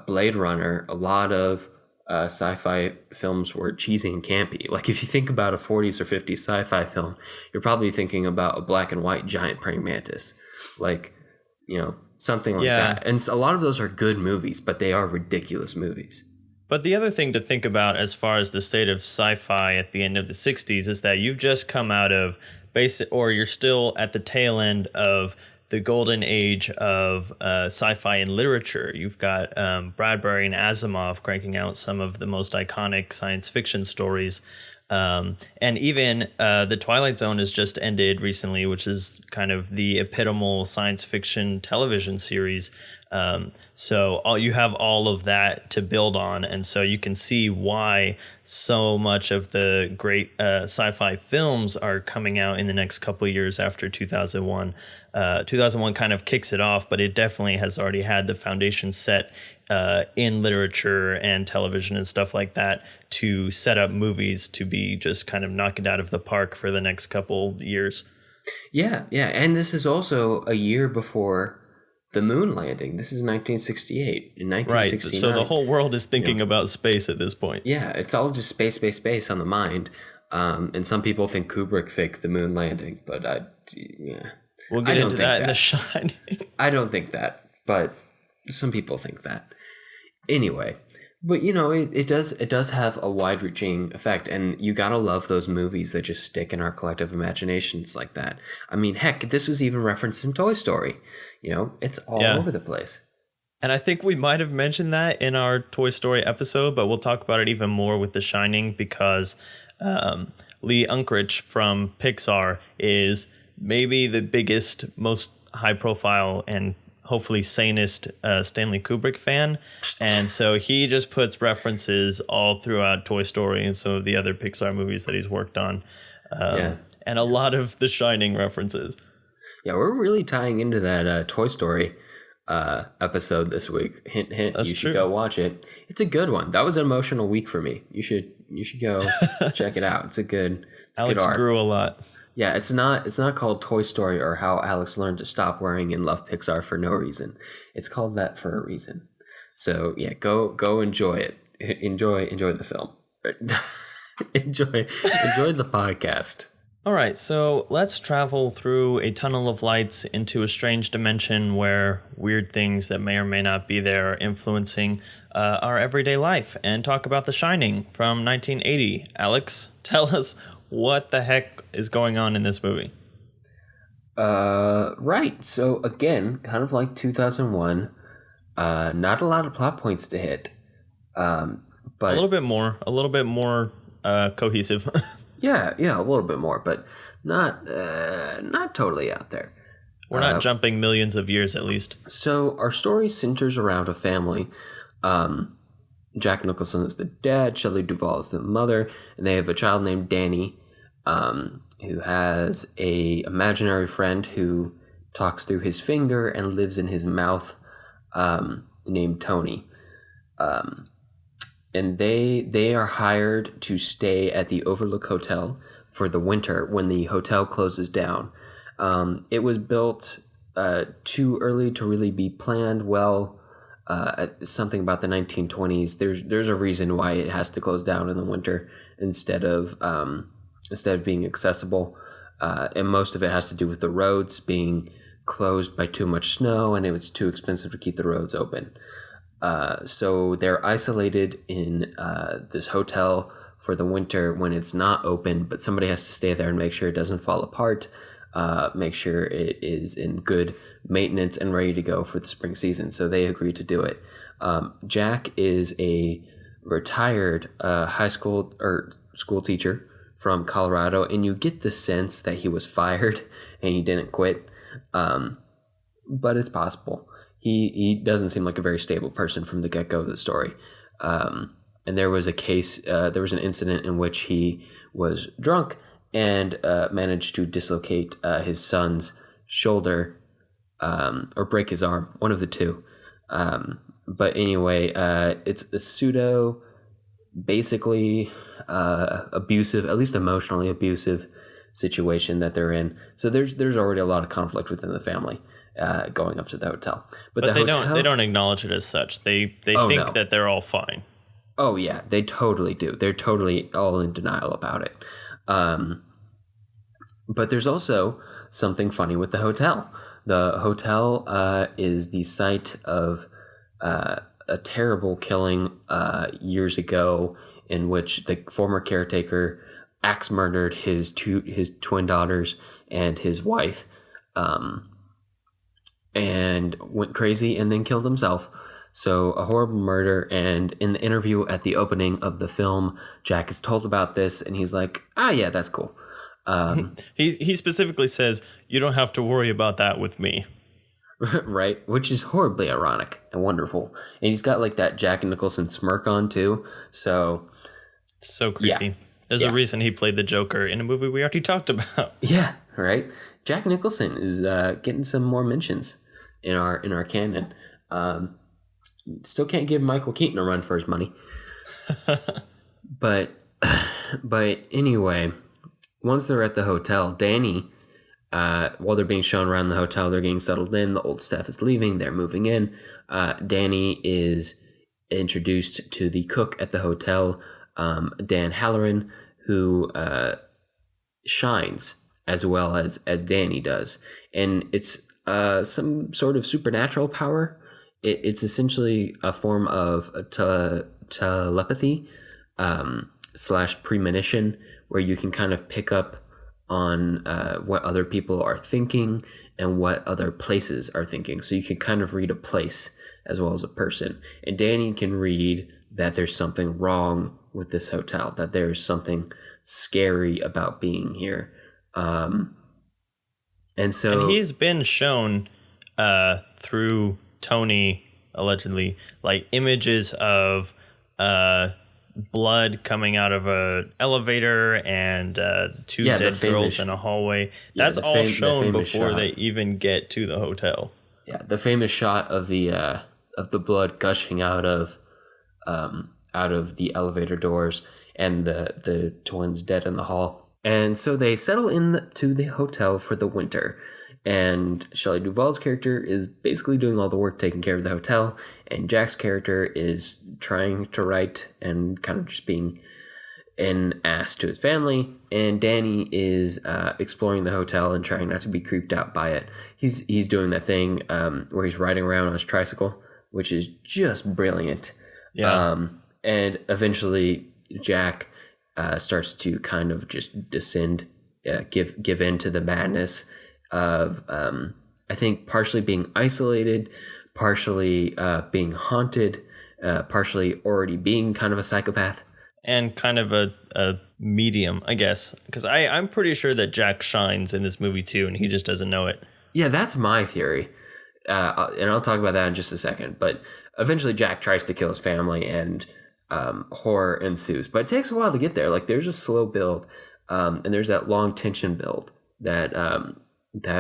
Blade Runner, a lot of sci-fi films were cheesy and campy. Like, if you think about a 40s or 50s sci-fi film, you're probably thinking about a black and white giant praying mantis, like, something like that. And a lot of those are good movies, but they are ridiculous movies. But the other thing to think about as far as the state of sci-fi at the end of the 60s is that you've just come out of you're still at the tail end of the golden age of sci-fi and literature. You've got Bradbury and Asimov cranking out some of the most iconic science fiction stories. And even The Twilight Zone has just ended recently, which is kind of the epitomal science fiction television series. So you have all of that to build on. And so you can see why so much of the great sci-fi films are coming out in the next couple of years after 2001. 2001 kind of kicks it off, but it definitely has already had the foundation set in literature and television and stuff like that to set up movies to be just kind of knock it out of the park for the next couple years. Yeah. And this is also a year before the moon landing. This is 1968. In 1969. Right. So the whole world is thinking about space at this point. Yeah. It's all just space on the mind. And some people think Kubrick faked the moon landing, but we'll get into that in The Shining. I don't think that, but some people think that. Anyway, But it does have a wide-reaching effect, and you gotta love those movies that just stick in our collective imaginations like that. I mean, heck, this was even referenced in Toy Story. It's all Yeah. over the place. And I think we might have mentioned that in our Toy Story episode, but we'll talk about it even more with The Shining because Lee Unkrich from Pixar is maybe the biggest, most high profile, and hopefully sanest Stanley Kubrick fan. And so he just puts references all throughout Toy Story and some of the other Pixar movies that he's worked on. Yeah. And a lot of The Shining references. Yeah, we're really tying into that Toy Story episode this week. Hint, hint. That's You should true. go watch it. It's a good one. That was an emotional week for me. You should go check it out. It's a good Alex arc. grew a lot. Yeah, it's not called Toy Story or How Alex Learned to Stop Worrying and Love Pixar for No Reason. It's called that for a reason. So yeah, go enjoy it. Enjoy the film. enjoy the podcast. All right, so let's travel through a tunnel of lights into a strange dimension where weird things that may or may not be there are influencing our everyday life and talk about The Shining from 1980. Alex, tell us what the heck is going on in this movie. Right. So again, kind of like 2001, not a lot of plot points to hit. But A little bit more cohesive. yeah, a little bit more, but not totally out there. We're not jumping millions of years at least. So our story centers around a family. Jack Nicholson is the dad, Shelley Duvall is the mother, and they have a child named Danny, who has a imaginary friend who talks through his finger and lives in his mouth, named Tony. And they are hired to stay at the Overlook Hotel for the winter when the hotel closes down. It was built too early to really be planned well. Something about the 1920s. There's a reason why it has to close down in the winter instead of being accessible. And most of it has to do with the roads being closed by too much snow, and it was too expensive to keep the roads open. So they're isolated in this hotel for the winter when it's not open, but somebody has to stay there and make sure it doesn't fall apart, make sure it is in good maintenance and ready to go for the spring season. So they agreed to do it. Jack is a retired high school or school teacher from Colorado, and you get the sense that he was fired and he didn't quit. But it's possible. He doesn't seem like a very stable person from the get-go of the story. And there was an incident in which he was drunk and managed to dislocate his son's shoulder or break his arm, one of the two. But anyway, it's a pseudo, basically abusive, at least emotionally abusive situation that they're in. So there's already a lot of conflict within the family. Going up to the hotel, but they don't acknowledge it as such. They think that they're all fine. Oh yeah, they totally do. They're totally all in denial about it. But there's also something funny with the hotel. The hotel is the site of a terrible killing years ago, in which the former caretaker axe murdered his twin daughters and his wife. And went crazy and then killed himself. So a horrible murder. And in the interview at the opening of the film, Jack is told about this and he's like, yeah, that's cool. He specifically says, you don't have to worry about that with me. Right? Which is horribly ironic and wonderful. And he's got like that Jack Nicholson smirk on too. So creepy. Yeah. There's a reason he played the Joker in a movie we already talked about. Yeah, right? Jack Nicholson is getting some more mentions in our canon. Still can't give Michael Keaton a run for his money. But anyway, once they're at the hotel, Danny, while they're being shown around the hotel, they're getting settled in. The old staff is leaving. They're moving in. Danny is introduced to the cook at the hotel, Dan Halloran, who shines as well as Danny does. And it's some sort of supernatural power. It's essentially a form of telepathy slash premonition, where you can kind of pick up on what other people are thinking and what other places are thinking. So you can kind of read a place as well as a person. And Danny can read that there's something wrong with this hotel, that there's something scary about being here. And he's been shown through Tony, allegedly, like images of blood coming out of a elevator and two dead girls in a hallway. That's all shown before they even get to the hotel. Yeah, the famous shot of the blood gushing out of the elevator doors and the twins dead in the hall. And so they settle into the hotel for the winter. And Shelley Duvall's character is basically doing all the work taking care of the hotel, and Jack's character is trying to write and kind of just being an ass to his family, and Danny is exploring the hotel and trying not to be creeped out by it. He's doing that thing where he's riding around on his tricycle, which is just brilliant. Yeah. And eventually Jack starts to kind of just descend, give in to the madness of I think partially being isolated, partially being haunted, partially already being kind of a psychopath. And kind of a medium, I guess. Because I'm pretty sure that Jack shines in this movie too, and he just doesn't know it. Yeah, that's my theory. And I'll talk about that in just a second. But eventually Jack tries to kill his family, and horror ensues. But it takes a while to get there. Like, there's a slow build, and there's that long tension build that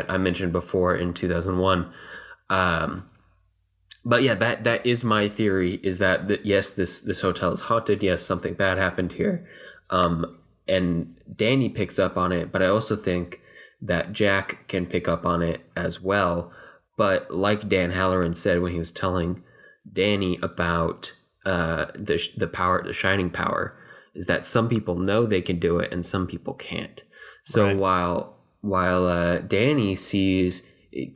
I mentioned before in 2001. But yeah, that is my theory, is that yes, this hotel is haunted. Yes, something bad happened here. And Danny picks up on it, but I also think that Jack can pick up on it as well. But like Dan Halloran said when he was telling Danny about the power, the shining power, is that some people know they can do it and some people can't. So right. while Danny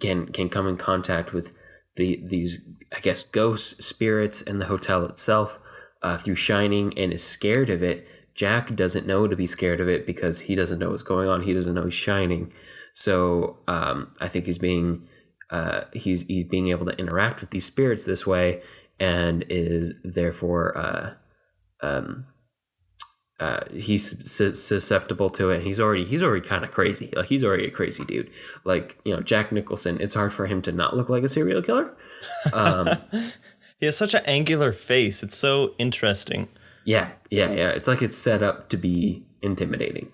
can come in contact with these, I guess, ghost spirits in the hotel itself through shining and is scared of it, Jack doesn't know to be scared of it because he doesn't know what's going on. He doesn't know he's shining. So I think he's being able to interact with these spirits this way, and is therefore he's susceptible to it. He's already kind of crazy. Like, he's already a crazy dude. Like, Jack Nicholson, it's hard for him to not look like a serial killer. He has such an angular face. It's so interesting. Yeah. It's like it's set up to be intimidating.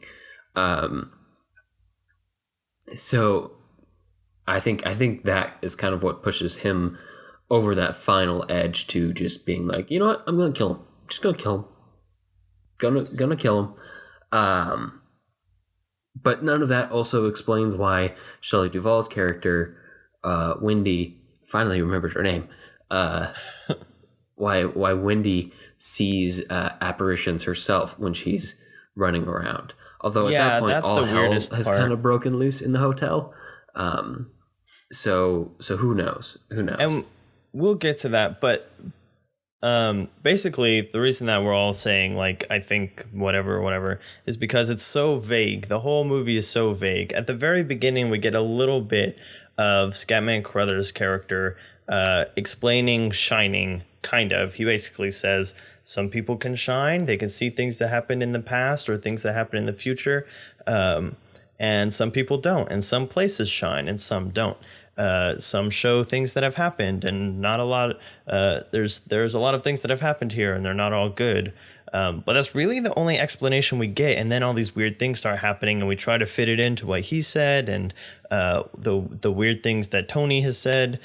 So I think that is kind of what pushes him over that final edge to just being like, you know what, I'm gonna kill him. Just gonna kill him. Gonna kill him. But none of that also explains why Shelley Duvall's character, Wendy, finally remembered her name. Why Wendy sees apparitions herself when she's running around. Although at that point, all hell has kind of broken loose in the hotel. So who knows? And we'll get to that, but basically the reason that we're all saying, like, I think whatever is because it's so vague. The whole movie is so vague. At the very beginning, we get a little bit of Scatman Crothers' character explaining shining, kind of. He basically says some people can shine, they can see things that happened in the past or things that happen in the future, and some people don't, and some places shine and some don't. Some show things that have happened, and not a lot. There's a lot of things that have happened here, and they're not all good. But that's really the only explanation we get. And then all these weird things start happening, and we try to fit it into what he said, and the weird things that Tony has said.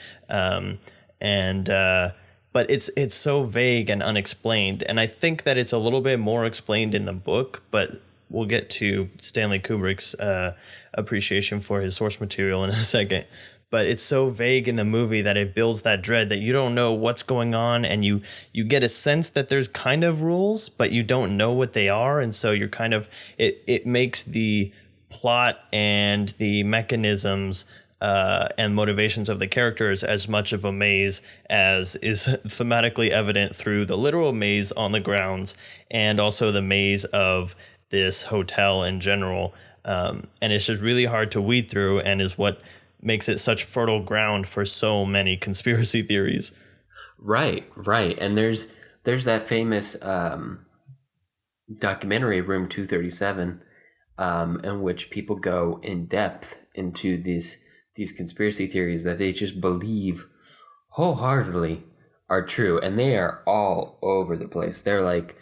But it's so vague and unexplained. And I think that it's a little bit more explained in the book, but we'll get to Stanley Kubrick's appreciation for his source material in a second. But it's so vague in the movie that it builds that dread that you don't know what's going on, and you get a sense that there's kind of rules, but you don't know what they are, and so you're kind of it makes the plot and the mechanisms and motivations of the characters as much of a maze as is thematically evident through the literal maze on the grounds and also the maze of this hotel in general. And it's just really hard to weed through and is what makes it such fertile ground for so many conspiracy theories. Right. And there's that famous documentary, Room 237, in which people go in depth into these conspiracy theories that they just believe wholeheartedly are true, and they are all over the place. They're like,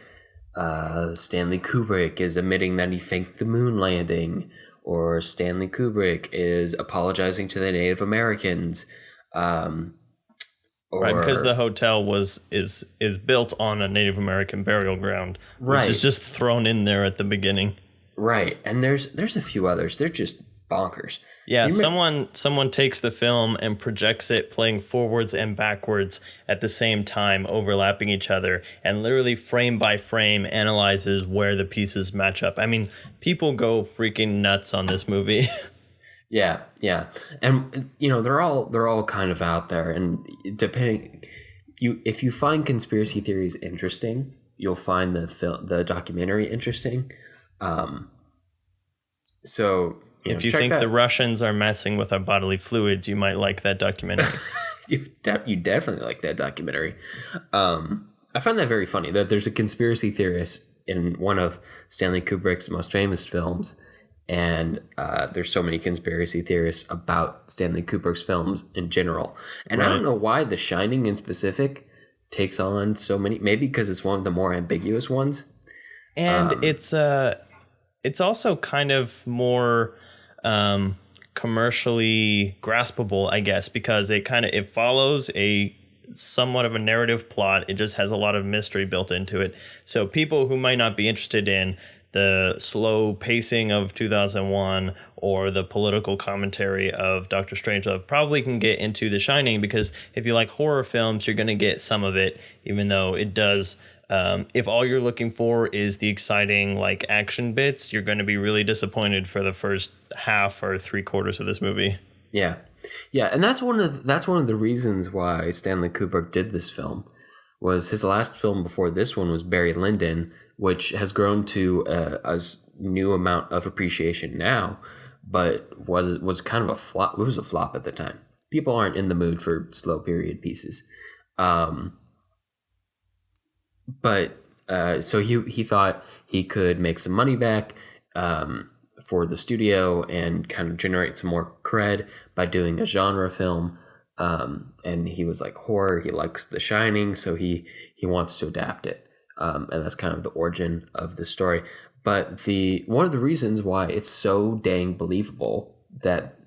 Stanley Kubrick is admitting that he faked the moon landing, or Stanley Kubrick is apologizing to the Native Americans. Right, because the hotel is built on a Native American burial ground, right, which is just thrown in there at the beginning. Right, and there's a few others. They're just bonkers. Yeah, someone takes the film and projects it playing forwards and backwards at the same time, overlapping each other, and literally frame by frame analyzes where the pieces match up. I mean, people go freaking nuts on this movie. Yeah. And they're all kind of out there, and if you find conspiracy theories interesting, you'll find the documentary interesting. So if you think the Russians are messing with our bodily fluids, you might like that documentary. You definitely like that documentary. I find that very funny that there's a conspiracy theorist in one of Stanley Kubrick's most famous films, and there's so many conspiracy theorists about Stanley Kubrick's films in general. And right. I don't know why The Shining in specific takes on so many. Maybe because it's one of the more ambiguous ones. And it's also kind of more commercially graspable, I guess, because it follows a somewhat of a narrative plot. It just has a lot of mystery built into it. So people who might not be interested in the slow pacing of 2001 or the political commentary of Doctor Strangelove probably can get into The Shining, because if you like horror films, you're going to get some of it, even though it does. If all you're looking for is the exciting like action bits, you're going to be really disappointed for the first half or 3/4 of this movie. Yeah, and that's one of the reasons why Stanley Kubrick did this film. Was his last film before this one was Barry Lyndon, which has grown to a new amount of appreciation now, but was kind of a flop. It was a flop at the time. People aren't in the mood for slow period pieces. But so he thought he could make some money back for the studio and kind of generate some more cred by doing a genre film. And he was like, horror, he likes The Shining, so he wants to adapt it. And that's kind of the origin of the story. But one of the reasons why it's so dang believable that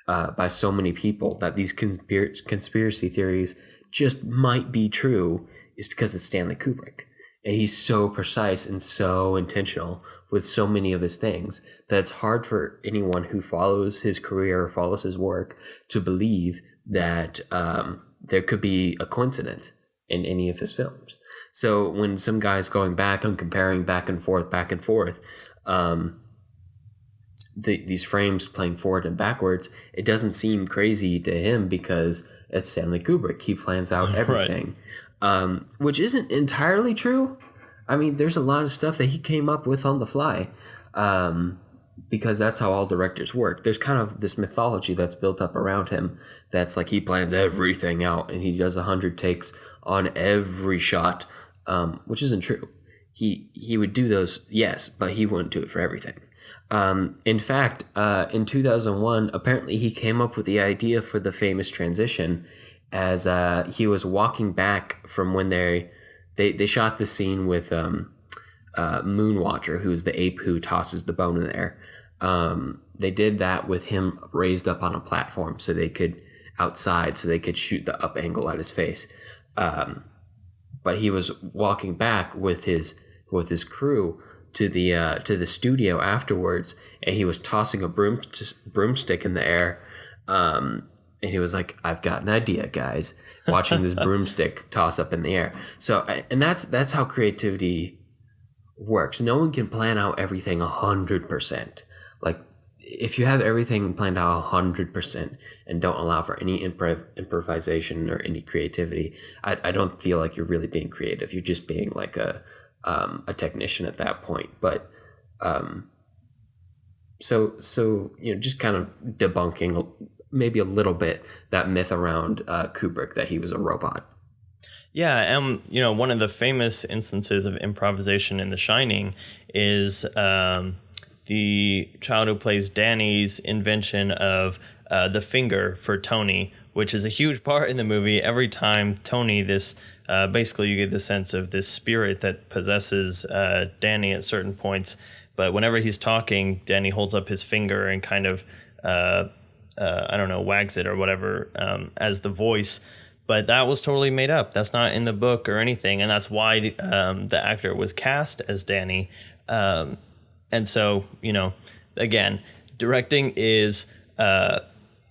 by so many people that these conspiracy theories just might be true is because it's Stanley Kubrick. And he's so precise and so intentional with so many of his things that it's hard for anyone who follows his career or follows his work to believe that there could be a coincidence in any of his films. So when some guy's going back and comparing back and forth, these frames playing forward and backwards, it doesn't seem crazy to him because it's Stanley Kubrick. He plans out everything. Right. Which isn't entirely true. I mean, there's a lot of stuff that he came up with on the fly, because that's how all directors work. There's kind of this mythology that's built up around him that's like he plans everything out and he does 100 takes on every shot, which isn't true. He would do those, yes, but he wouldn't do it for everything. In fact, in 2001, apparently he came up with the idea for the famous transition as he was walking back from when they shot the scene with Moonwatcher, who's the ape who tosses the bone in the air. They did that with him raised up on a platform so they could shoot the up angle at his face. But he was walking back with his crew to the studio afterwards, and he was tossing a broomstick in the air. And he was like, "I've got an idea, guys," watching this broomstick toss up in the air. So, and that's how creativity works. No one can plan out everything 100%. Like, if you have everything planned out 100% and don't allow for any improvisation or any creativity, I don't feel like you're really being creative. You're just being like a technician at that point. But so just kind of debunking maybe a little bit that myth around Kubrick that he was a robot. Yeah, and one of the famous instances of improvisation in The Shining is the child who plays Danny's invention of the finger for Tony, which is a huge part in the movie. Every time Tony, this basically you get the sense of this spirit that possesses Danny at certain points. But whenever he's talking, Danny holds up his finger and kind of, I don't know, wags it or whatever as the voice. But that was totally made up. That's not in the book or anything. And that's why the actor was cast as Danny. And so, again, directing is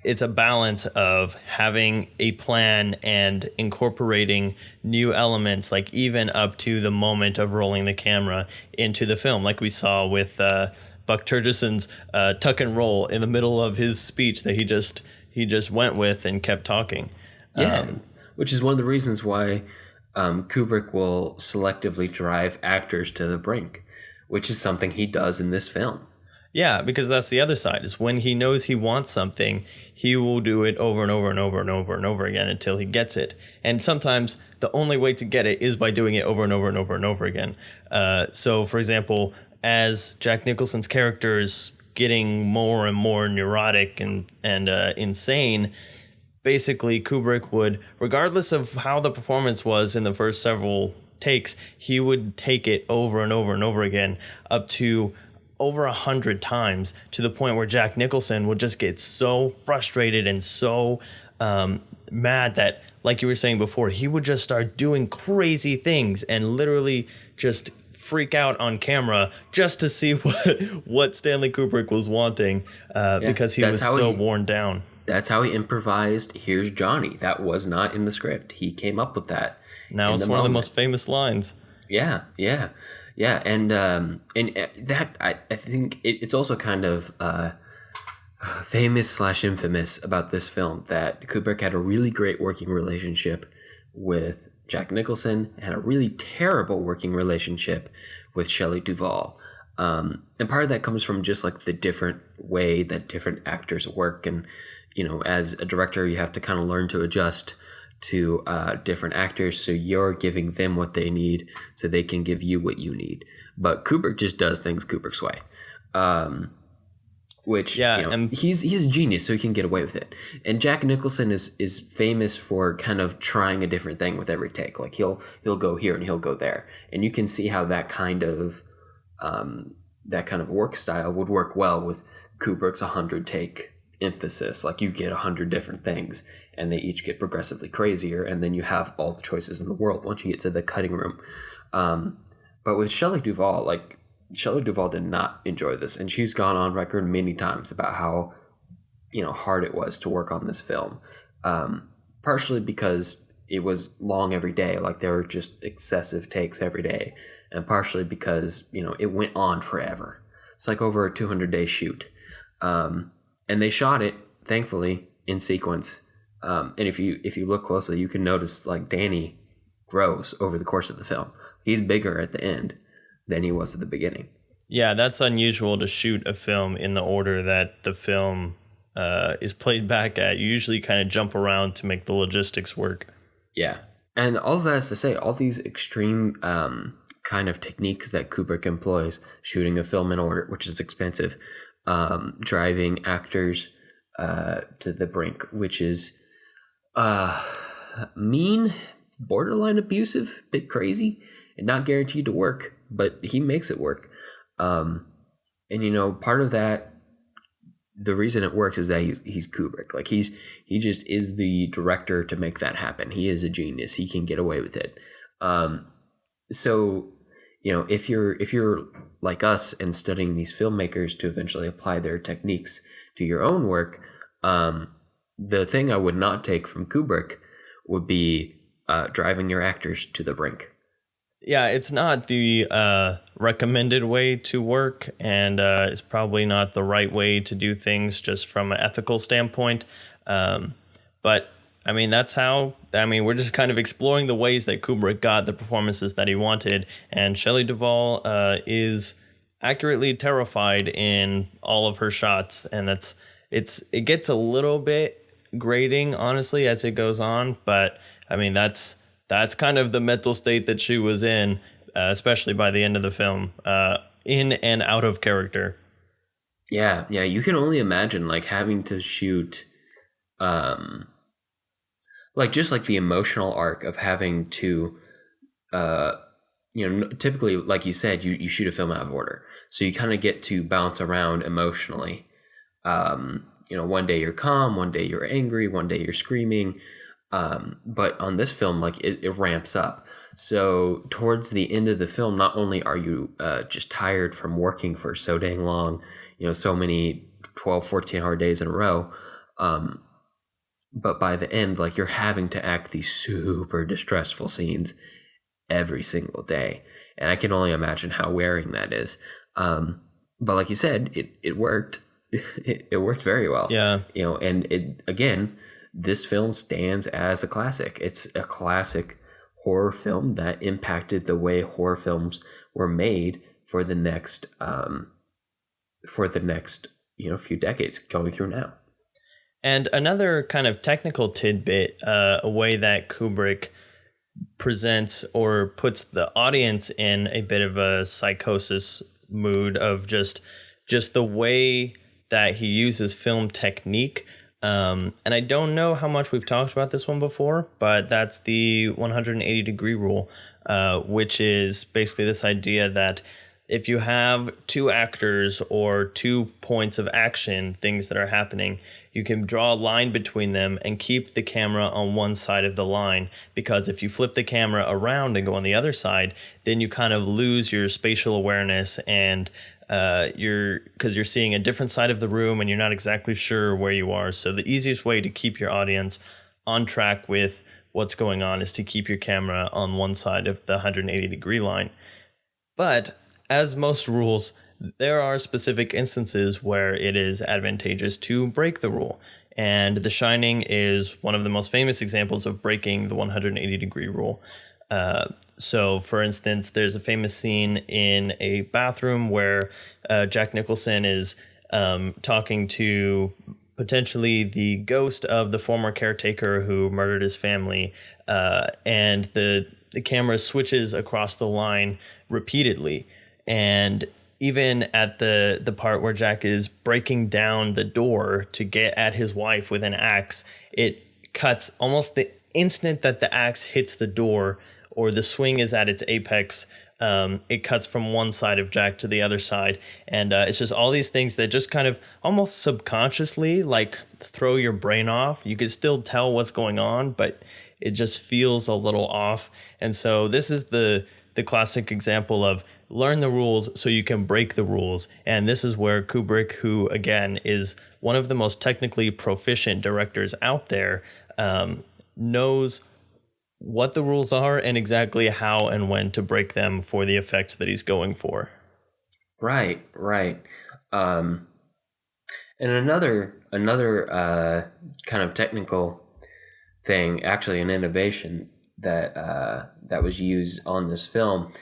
it's a balance of having a plan and incorporating new elements, like even up to the moment of rolling the camera into the film, like we saw with Buck Turgeson's tuck and roll in the middle of his speech that he just went with and kept talking. Yeah, which is one of the reasons why Kubrick will selectively drive actors to the brink, which is something he does in this film. Yeah, because that's the other side, is when he knows he wants something, he will do it over and over and over and over and over again until he gets it. And sometimes the only way to get it is by doing it over and over and over and over again. So, for example, as Jack Nicholson's character is getting more and more neurotic and insane, basically Kubrick would, regardless of how the performance was in the first several takes, he would take it over and over and over again, up to over 100 times, to the point where Jack Nicholson would just get so frustrated and so mad that, like you were saying before, he would just start doing crazy things and literally just freak out on camera just to see what Stanley Kubrick was wanting, because he was so worn down. That's how he improvised "Here's Johnny." That was not in the script. He came up with that. Now it's one of the most famous lines. Yeah, and that I think it's also kind of famous / infamous about this film that Kubrick had a really great working relationship with Jack Nicholson and a really terrible working relationship with Shelley Duvall. And part of that comes from just like the different way that different actors work, and as a director, you have to kind of learn to adjust to different actors, so you're giving them what they need so they can give you what you need. But Kubrick just does things Kubrick's way, which he's a genius, so he can get away with it. And Jack Nicholson is famous for kind of trying a different thing with every take. Like he'll go here and he'll go there, and you can see how that kind of work style would work well with Kubrick's 100 take emphasis. Like you get 100 different things and they each get progressively crazier, and then you have all the choices in the world once you get to the cutting room. But with Shelley Duvall, Shelley Duvall did not enjoy this, and she's gone on record many times about how hard it was to work on this film, partially because it was long every day, like there were just excessive takes every day, and partially because it went on forever. It's like over a 200-day shoot. And they shot it, thankfully, in sequence. And if you look closely, you can notice like Danny grows over the course of the film. He's bigger at the end than he was at the beginning. Yeah, that's unusual to shoot a film in the order that the film is played back at. You usually kind of jump around to make the logistics work. Yeah. And all of that is to say, all these extreme kind of techniques that Kubrick employs, shooting a film in order, which is expensive, driving actors to the brink, which is mean, borderline abusive, bit crazy, and not guaranteed to work, but he makes it work. And part of that, the reason it works is that he's Kubrick. Like he just is the director to make that happen. He is a genius. He can get away with it. So if you're like us and studying these filmmakers to eventually apply their techniques to your own work, the thing I would not take from Kubrick would be driving your actors to the brink. Yeah, it's not the recommended way to work, and it's probably not the right way to do things just from an ethical standpoint. Um, but I mean, that's how. I mean, we're just kind of exploring the ways that Kubrick got the performances that he wanted, and Shelley Duvall is accurately terrified in all of her shots, and it gets a little bit grating, honestly, as it goes on. But I mean, that's kind of the mental state that she was in, especially by the end of the film, in and out of character. Yeah, yeah, you can only imagine like having to shoot um like just like the emotional arc of having to uh typically like you said you shoot a film out of order. So you kind of get to bounce around emotionally. One day you're calm, one day you're angry, one day you're screaming. But on this film, like it ramps up. So towards the end of the film, not only are you just tired from working for so dang long, so many 12, 14-hour days in a row, um, but by the end, like you're having to act these super distressful scenes every single day. And I can only imagine how wearing that is. But like you said, it worked. It worked very well. Yeah. And it again, this film stands as a classic. It's a classic horror film that impacted the way horror films were made for the next few decades going through now. And another kind of technical tidbit, a way that Kubrick presents or puts the audience in a bit of a psychosis mood of just the way that he uses film technique. And I don't know how much we've talked about this one before, but that's the 180 degree rule, which is basically this idea that if you have two actors or 2 points of action, things that are happening, you can draw a line between them and keep the camera on one side of the line. Because if you flip the camera around and go on the other side, then you kind of lose your spatial awareness, and because you're seeing a different side of the room and you're not exactly sure where you are. So the easiest way to keep your audience on track with what's going on is to keep your camera on one side of the 180 degree line. But as most rules, there are specific instances where it is advantageous to break the rule. And The Shining is one of the most famous examples of breaking the 180 degree rule. So, for instance, there's a famous scene in a bathroom where Jack Nicholson is talking to potentially the ghost of the former caretaker who murdered his family, and the camera switches across the line repeatedly. And even at the part where Jack is breaking down the door to get at his wife with an axe, it cuts almost the instant that the axe hits the door or the swing is at its apex. It cuts from one side of Jack to the other side. And it's just all these things that just kind of almost subconsciously like throw your brain off. You can still tell what's going on, but it just feels a little off. And so this is the classic example of learn the rules so you can break the rules. And this is where Kubrick, who again is one of the most technically proficient directors out there, knows what the rules are and exactly how and when to break them for the effect that he's going for. Right. And another kind of technical thing, actually an innovation that was used on this film.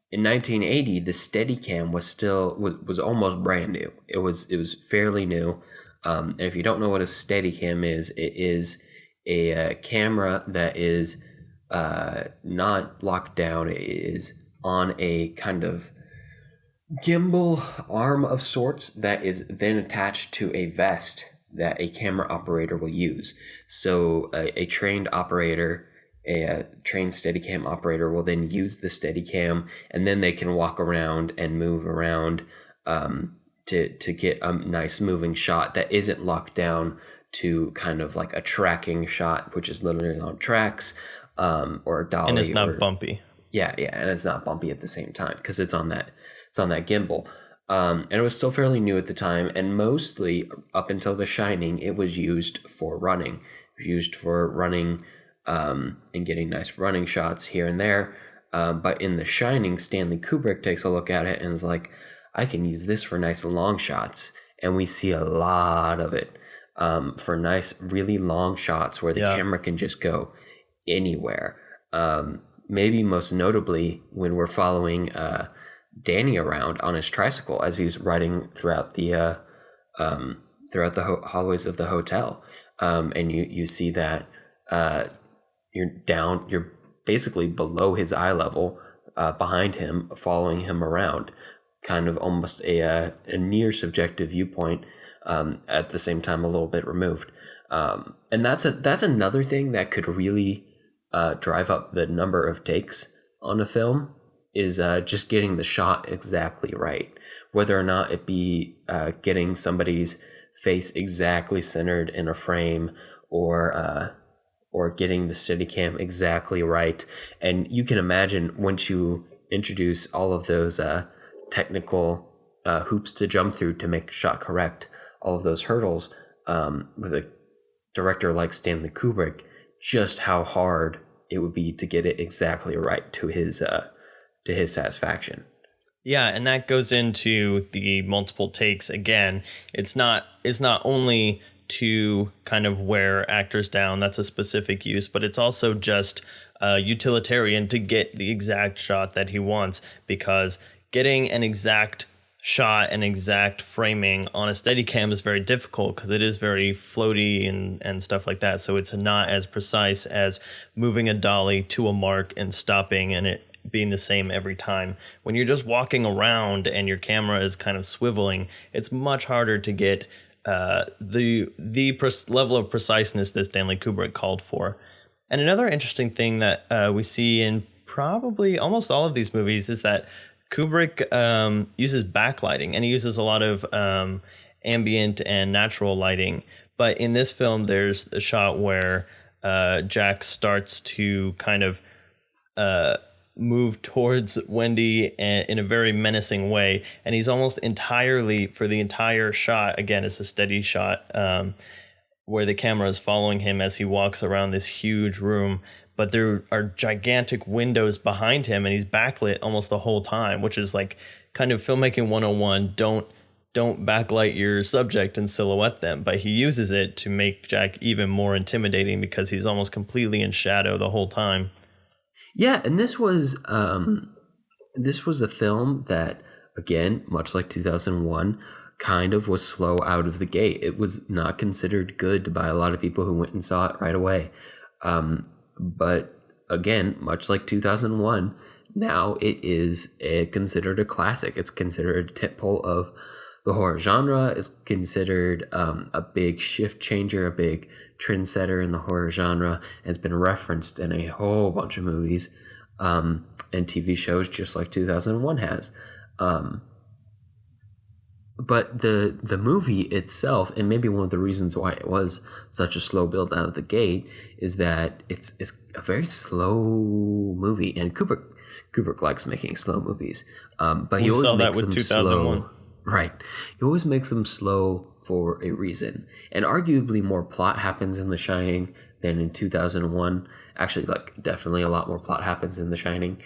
In 1980, the Steadicam was almost brand new. It was fairly new. And if you don't know what a Steadicam is, it is a camera that is not locked down. It is on a kind of gimbal arm of sorts that is then attached to a vest that a camera operator will use. So a trained operator, a trained Steadicam operator will then use the Steadicam, and then they can walk around and move around to get a nice moving shot that isn't locked down to kind of like a tracking shot, which is literally on tracks, or a dolly. And it's not bumpy. Yeah, and it's not bumpy at the same time because it's on that gimbal. And it was still fairly new at the time, and mostly up until The Shining, it was used for running. It was used for running and getting nice running shots here and there. But in The Shining, Stanley Kubrick takes a look at it and is like, I can use this for nice long shots. And we see a lot of it for nice, really long shots where the camera can just go anywhere. Maybe most notably when we're following Danny around on his tricycle as he's riding throughout the hallways of the hotel. And you see that you're basically below his eye level, behind him, following him around, kind of almost a near subjective viewpoint, at the same time a little bit removed. And that's another thing that could really drive up the number of takes on a film, is just getting the shot exactly right, whether or not it be getting somebody's face exactly centered in a frame, or getting the Steadicam exactly right. And you can imagine, once you introduce all of those technical hoops to jump through to make a shot correct, all of those hurdles, with a director like Stanley Kubrick, just how hard it would be to get it exactly right to his satisfaction. Yeah, and that goes into the multiple takes again. It's not only to kind of wear actors down, that's a specific use, but it's also just utilitarian to get the exact shot that he wants, because getting an exact shot and exact framing on a Steadicam is very difficult because it is very floaty and stuff like that. So it's not as precise as moving a dolly to a mark and stopping and it being the same every time. When you're just walking around and your camera is kind of swiveling, it's much harder to get the level of preciseness that Stanley Kubrick called for. And another interesting thing that we see in probably almost all of these movies is that Kubrick uses backlighting, and he uses a lot of ambient and natural lighting. But in this film, there's a shot where Jack starts to kind of move towards Wendy in a very menacing way, and he's almost entirely, for the entire shot, again, it's a steady shot, where the camera is following him as he walks around this huge room, but there are gigantic windows behind him and he's backlit almost the whole time, which is like kind of filmmaking 101. Don't backlight your subject and silhouette them, but he uses it to make Jack even more intimidating because he's almost completely in shadow the whole time. Yeah, and this was a film that, again, much like 2001, kind of was slow out of the gate. It was not considered good by a lot of people who went and saw it right away. But again, much like 2001, now it is considered a classic. It's considered a tentpole of the horror genre. It's considered a big shift changer, a big trendsetter in the horror genre. It's been referenced in a whole bunch of movies and TV shows, just like 2001 has. But the movie itself, and maybe one of the reasons why it was such a slow build out of the gate, is that it's a very slow movie, and Kubrick likes making slow movies. But he always saw makes that with them 2001. slow. Right. He always makes them slow for a reason. And arguably more plot happens in The Shining than in 2001. Actually, like, definitely a lot more plot happens in The Shining.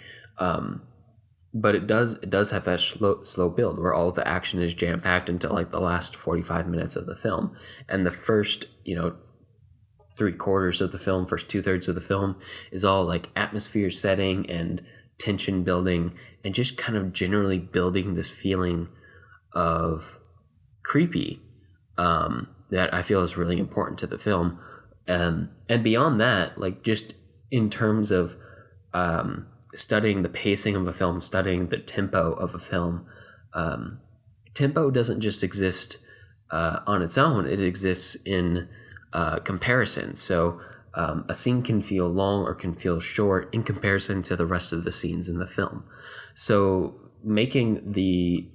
But it does have that slow build where all the action is jam-packed until like the last 45 minutes of the film. And the first, 3/4 of the film, first 2/3 of the film is all like atmosphere setting and tension building and just kind of generally building this feeling of creepy that I feel is really important to the film. And beyond that, like, just in terms of studying the pacing of a film, studying the tempo of a film, tempo doesn't just exist on its own. It exists in comparison. So a scene can feel long or can feel short in comparison to the rest of the scenes in the film. So making the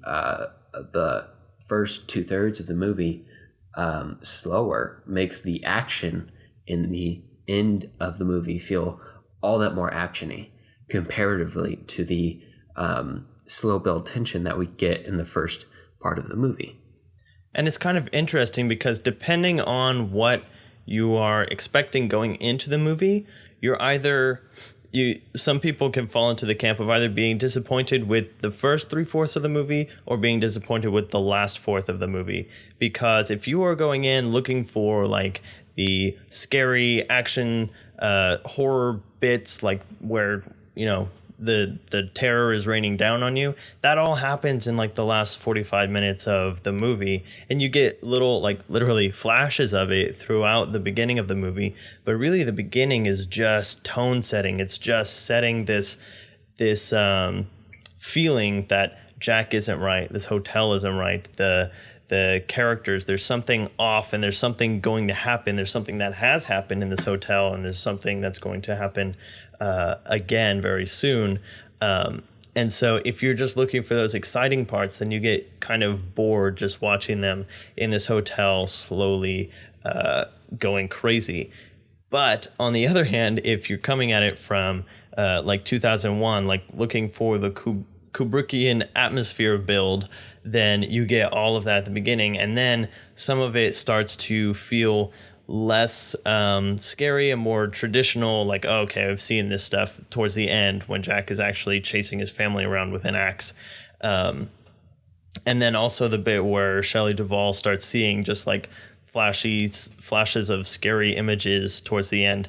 first 2/3 of the movie slower makes the action in the end of the movie feel all that more actiony comparatively to the slow build tension that we get in the first part of the movie. And it's kind of interesting because depending on what you are expecting going into the movie, you're either some people can fall into the camp of either being disappointed with the first 3/4 of the movie or being disappointed with the last fourth of the movie. Because if you are going in looking for like the scary action horror bits, like where the terror is raining down on you, that all happens in like the last 45 minutes of the movie, and you get little, like, literally flashes of it throughout the beginning of the movie. But really the beginning is just tone setting. It's just setting this feeling that Jack isn't right, this hotel isn't right, the characters, there's something off, and there's something going to happen. There's something that has happened in this hotel, and there's something that's going to happen again very soon. And so if you're just looking for those exciting parts, then you get kind of bored just watching them in this hotel slowly going crazy. But on the other hand, if you're coming at it from like 2001, like looking for the Kubrickian atmosphere build, then you get all of that at the beginning, and then some of it starts to feel less scary and more traditional, like, oh, okay, I've seen this stuff towards the end when Jack is actually chasing his family around with an axe. And then also the bit where Shelley Duvall starts seeing just like flashes of scary images towards the end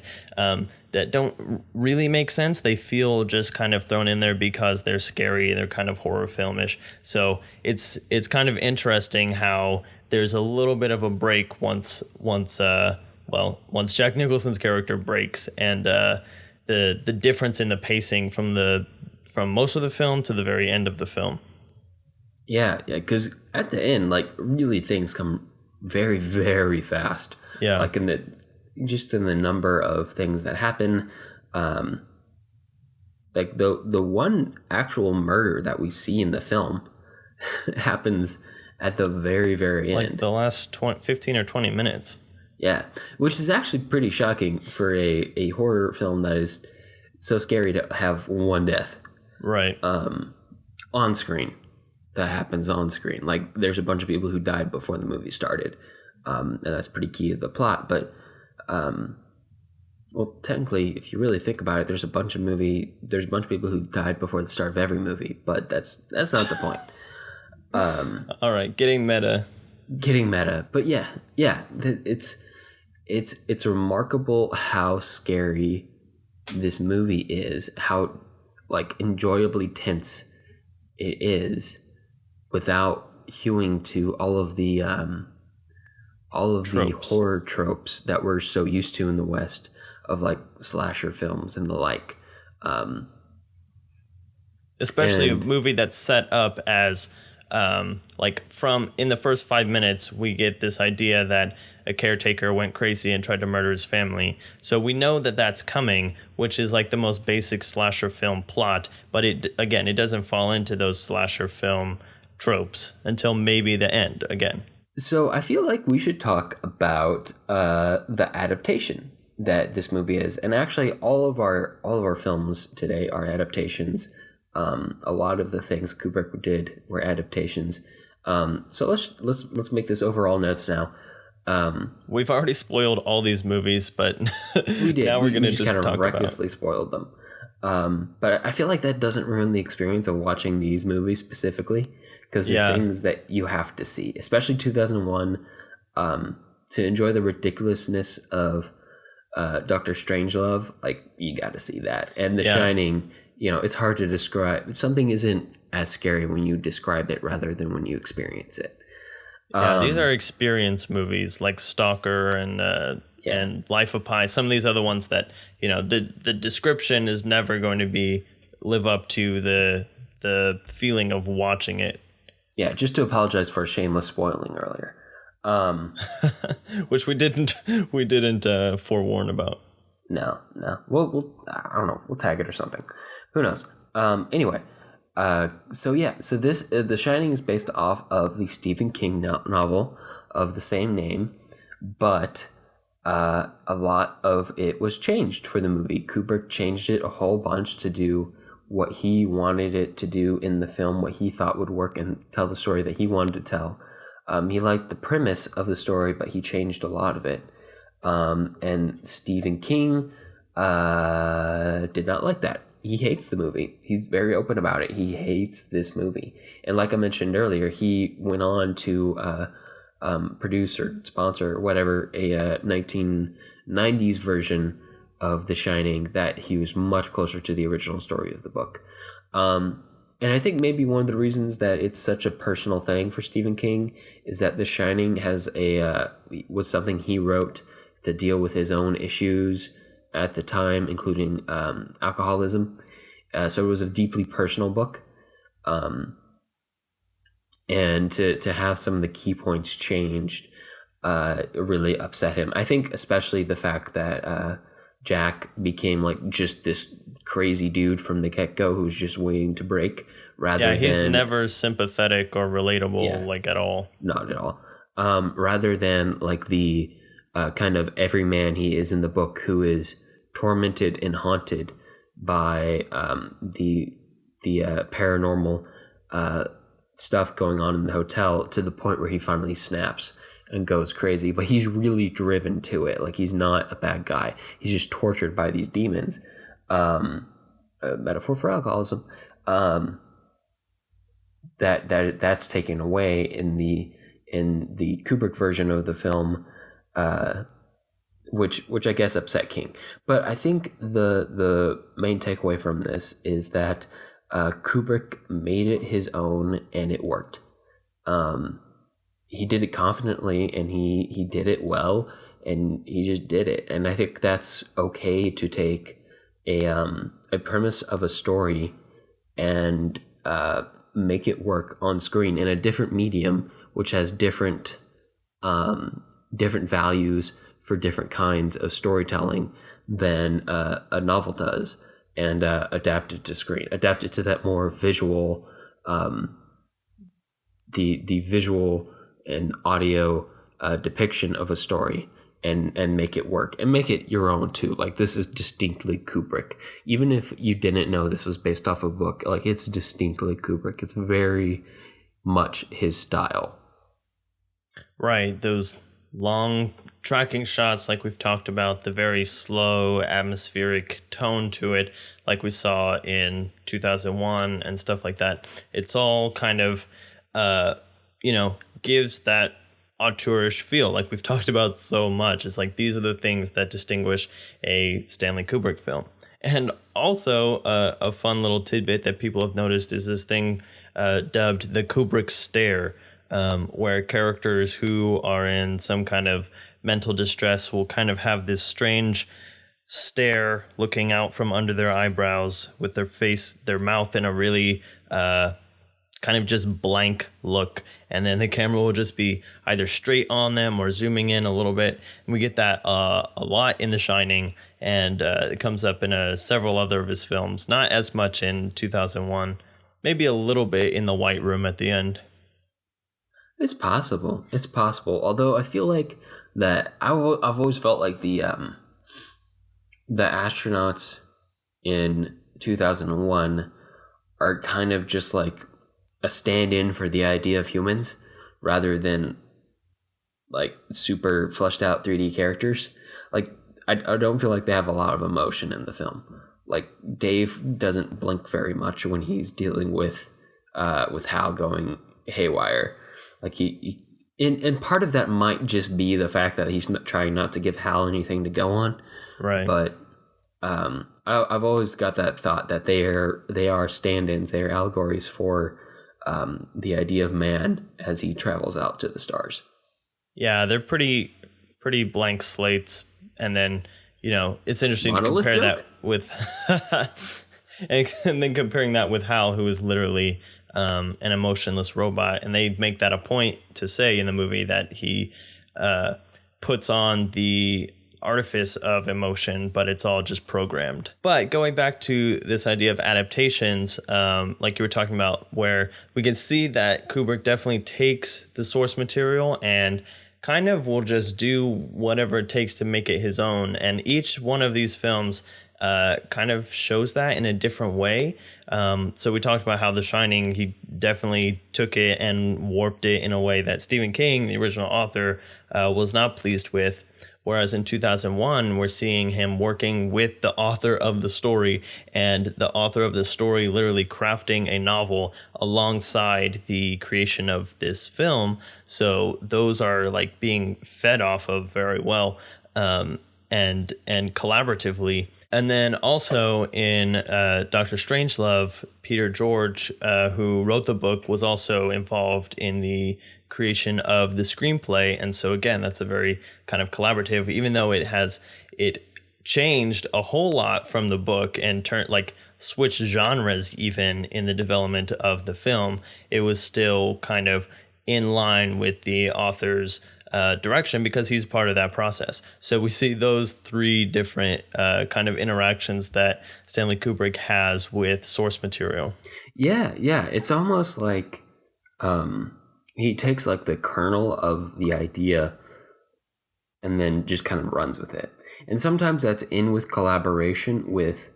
that don't really make sense. They feel just kind of thrown in there because they're scary, they're kind of horror filmish. So it's kind of interesting how there's a little bit of a break once Jack Nicholson's character breaks, and the difference in the pacing from most of the film to the very end of the film. Yeah, because at the end, like, really things come very, very fast. Yeah, like in the number of things that happen. Like the one actual murder that we see in the film happens at the very, very end. Like the last 15 or 20 minutes. Yeah, which is actually pretty shocking for a horror film that is so scary to have one death. Right. On screen. That happens on screen. Like, there's a bunch of people who died before the movie started. And that's pretty key to the plot. But, well, technically, if you really think about it, there's a bunch of people who died before the start of every movie. But that's not the point. All right, getting meta. But yeah, it's remarkable how scary this movie is, how like enjoyably tense it is without hewing to all of the horror tropes that we're so used to in the West of like slasher films and the like. Especially a movie that's set up as like from in the first 5 minutes, we get this idea that a caretaker went crazy and tried to murder his family. So we know that that's coming, which is like the most basic slasher film plot. But it doesn't fall into those slasher film tropes until maybe the end again. So I feel like we should talk about the adaptation that this movie is. And actually all of our films today are adaptations. A lot of the things Kubrick did were adaptations. So let's make this overall notes now. We've already spoiled all these movies, but we did. Now we're going to just kind of talk recklessly spoiled them. But I feel like that doesn't ruin the experience of watching these movies specifically, because there's things that you have to see, especially 2001, to enjoy the ridiculousness of Dr. Strangelove. Like, you got to see that. And The Shining, it's hard to describe. Something isn't as scary when you describe it rather than when you experience it. Yeah, these are experience movies like Stalker and Life of Pi. Some of these other ones that the description is never going to live up to the feeling of watching it. Yeah, just to apologize for shameless spoiling earlier, which we didn't forewarn about. No. We'll I don't know. We'll tag it or something. Who knows? Anyway. So this The Shining is based off of the Stephen King novel of the same name, but a lot of it was changed for the movie. Kubrick changed it a whole bunch to do what he wanted it to do in the film, what he thought would work and tell the story that he wanted to tell. He liked the premise of the story, but he changed a lot of it. And Stephen King Did not like that. He hates the movie. He's very open about it. He hates this movie. And like I mentioned earlier, he went on to produce or sponsor or whatever a 1990s version of The Shining that he was much closer to the original story of the book. And I think maybe one of the reasons that it's such a personal thing for Stephen King is that The Shining was something he wrote to deal with his own issues at the time, including alcoholism. So it was a deeply personal book. And to have some of the key points changed really upset him. I think especially the fact that Jack became like just this crazy dude from the get-go who's just waiting to break he's never sympathetic or relatable like at all. Not at all. Rather than like the kind of everyman he is in the book, who is tormented and haunted by the paranormal stuff going on in the hotel, to the point where he finally snaps and goes crazy. But he's really driven to it. Like, he's not a bad guy. He's just tortured by these demons. A metaphor for alcoholism. That's taken away in the Kubrick version of the film, which I guess upset King. But I think the main takeaway from this is that Kubrick made it his own, and it worked. He did it confidently, and he did it well, and he just did it. And I think that's okay to take a premise of a story and make it work on screen in a different medium, which has different values for different kinds of storytelling than a novel does, and adapt it to screen, adapt it to that more visual, the visual and audio depiction of a story, and make it work, and make it your own too. Like, this is distinctly Kubrick. Even if you didn't know this was based off a book, like, it's distinctly Kubrick. It's very much his style. Right, those long tracking shots, like we've talked about, the very slow atmospheric tone to it, like we saw in 2001 and stuff like that. It's all kind of, gives that auteurish feel, like we've talked about so much. It's like, these are the things that distinguish a Stanley Kubrick film. And also a fun little tidbit that people have noticed is this thing dubbed the Kubrick stare, where characters who are in some kind of mental distress will kind of have this strange stare looking out from under their eyebrows, with their mouth in a really kind of just blank look, and then the camera will just be either straight on them or zooming in a little bit. And we get that a lot in The Shining, and it comes up in several other of his films. Not as much in 2001, maybe a little bit in The White Room at the end. It's possible. Although I feel like that I've always felt like the astronauts in 2001 are kind of just like a stand-in for the idea of humans, rather than like super fleshed out 3D characters. Like, I don't feel like they have a lot of emotion in the film. Like, Dave doesn't blink very much when he's dealing with Hal going haywire. Like, and part of that might just be the fact that he's trying not to give Hal anything to go on. Right. But I've always got that thought that they are stand-ins, they are allegories for the idea of man as he travels out to the stars. Yeah, they're pretty blank slates, and then it's interesting to compare that with and then comparing that with Hal, who is literally an emotionless robot, and they make that a point to say in the movie that he puts on the artifice of emotion, but it's all just programmed. But going back to this idea of adaptations, like you were talking about, where we can see that Kubrick definitely takes the source material and kind of will just do whatever it takes to make it his own. And each one of these films kind of shows that in a different way. So we talked about how The Shining, he definitely took it and warped it in a way that Stephen King, the original author, was not pleased with. Whereas in 2001, we're seeing him working with the author of the story, and the author of the story literally crafting a novel alongside the creation of this film. So those are like being fed off of very well, and collaboratively. And then also in Doctor Strangelove, Peter George, who wrote the book, was also involved in the creation of the screenplay. And so again, that's a very kind of collaborative, even though it changed a whole lot from the book and turned like switched genres even in the development of the film. It was still kind of in line with the author's direction because he's part of that process. So we see those three different kind of interactions that Stanley Kubrick has with source material. Yeah, it's almost like he takes like the kernel of the idea and then just kind of runs with it. And sometimes that's in with collaboration with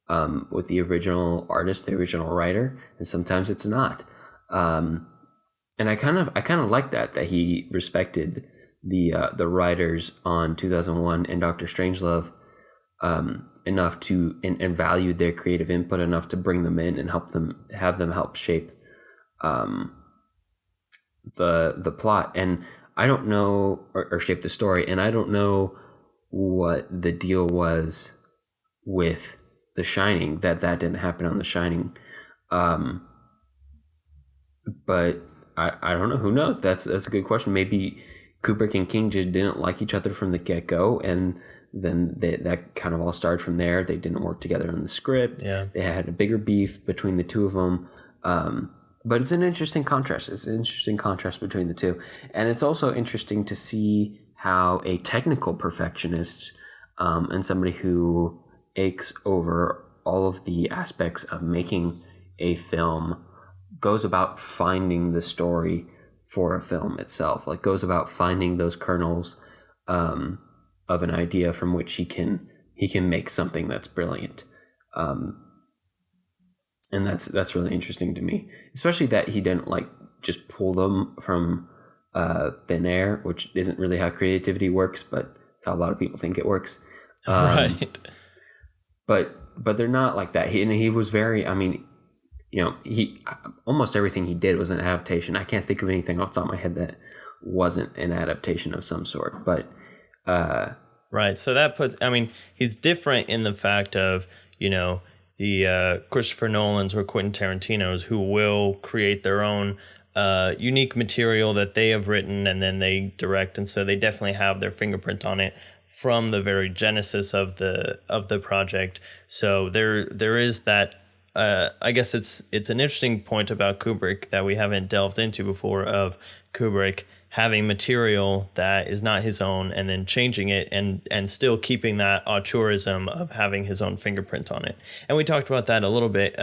the original artist, the original writer, and sometimes it's not. And I kind of like that he respected the writers on 2001 and Doctor Strangelove enough to and valued their creative input enough to bring them in and have them help shape the plot. And I don't know or shape the story, and I don't know what the deal was with The Shining, that didn't happen on The Shining. But I don't know. Who knows? That's a good question. Maybe Kubrick and King just didn't like each other from the get-go, and then that kind of all started from there. They didn't work together on the script. Yeah. They had a bigger beef between the two of them. But it's an interesting contrast. It's an interesting contrast between the two. And it's also interesting to see how a technical perfectionist and somebody who aches over all of the aspects of making a film goes about finding the story for a film itself, like goes about finding those kernels of an idea from which he can make something that's brilliant. And that's really interesting to me, especially that he didn't like just pull them from thin air, which isn't really how creativity works, but it's how a lot of people think it works. Right. But they're not like that. He was very, I mean, he almost everything he did was an adaptation. I can't think of anything off the top of my head that wasn't an adaptation of some sort. But right. So that puts, I mean, he's different in the fact of, the Christopher Nolan's or Quentin Tarantino's, who will create their own unique material that they have written and then they direct, and so they definitely have their fingerprint on it from the very genesis of the project. So there is that. I guess it's an interesting point about Kubrick that we haven't delved into before, of Kubrick having material that is not his own and then changing it and still keeping that auteurism of having his own fingerprint on it. And we talked about that a little bit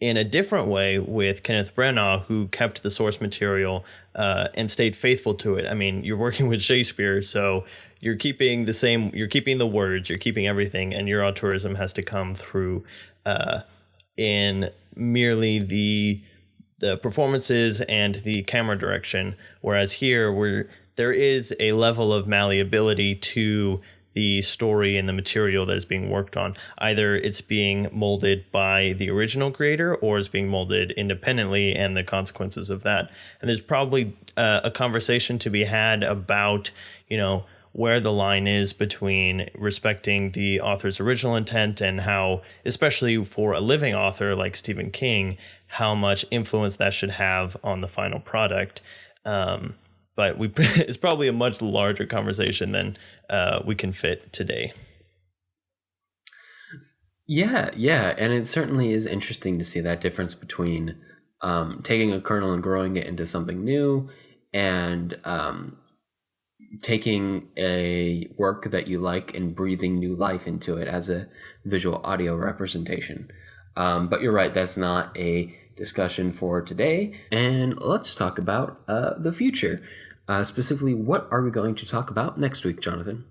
in a different way with Kenneth Branagh, who kept the source material and stayed faithful to it. I mean, you're working with Shakespeare, so you're keeping the words, you're keeping everything, and your auteurism has to come through in merely the performances and the camera direction, whereas here there is a level of malleability to the story and the material that is being worked on. Either it's being molded by the original creator or it's being molded independently, and the consequences of that. And there's probably a conversation to be had about, where the line is between respecting the author's original intent and how, especially for a living author like Stephen King, how much influence that should have on the final product. But it's probably a much larger conversation than we can fit today. Yeah, and it certainly is interesting to see that difference between taking a kernel and growing it into something new, and taking a work that you like and breathing new life into it as a visual audio representation. But you're right, that's not a discussion for today. And let's talk about the future. Specifically, what are we going to talk about next week, Jonathan?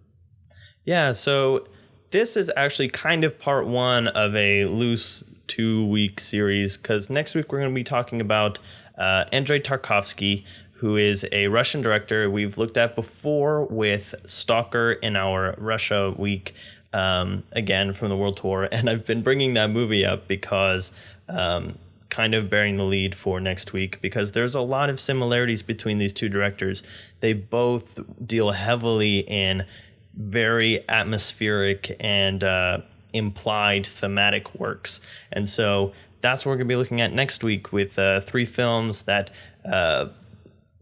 Yeah, so this is actually kind of part one of a loose 2-week series, because next week we're going to be talking about Andrei Tarkovsky, who is a Russian director we've looked at before with Stalker in our Russia week, again from the World Tour. And I've been bringing that movie up because kind of bearing the lead for next week, because there's a lot of similarities between these two directors. They both deal heavily in very atmospheric and implied thematic works. And so that's what we're going to be looking at next week with 3 films that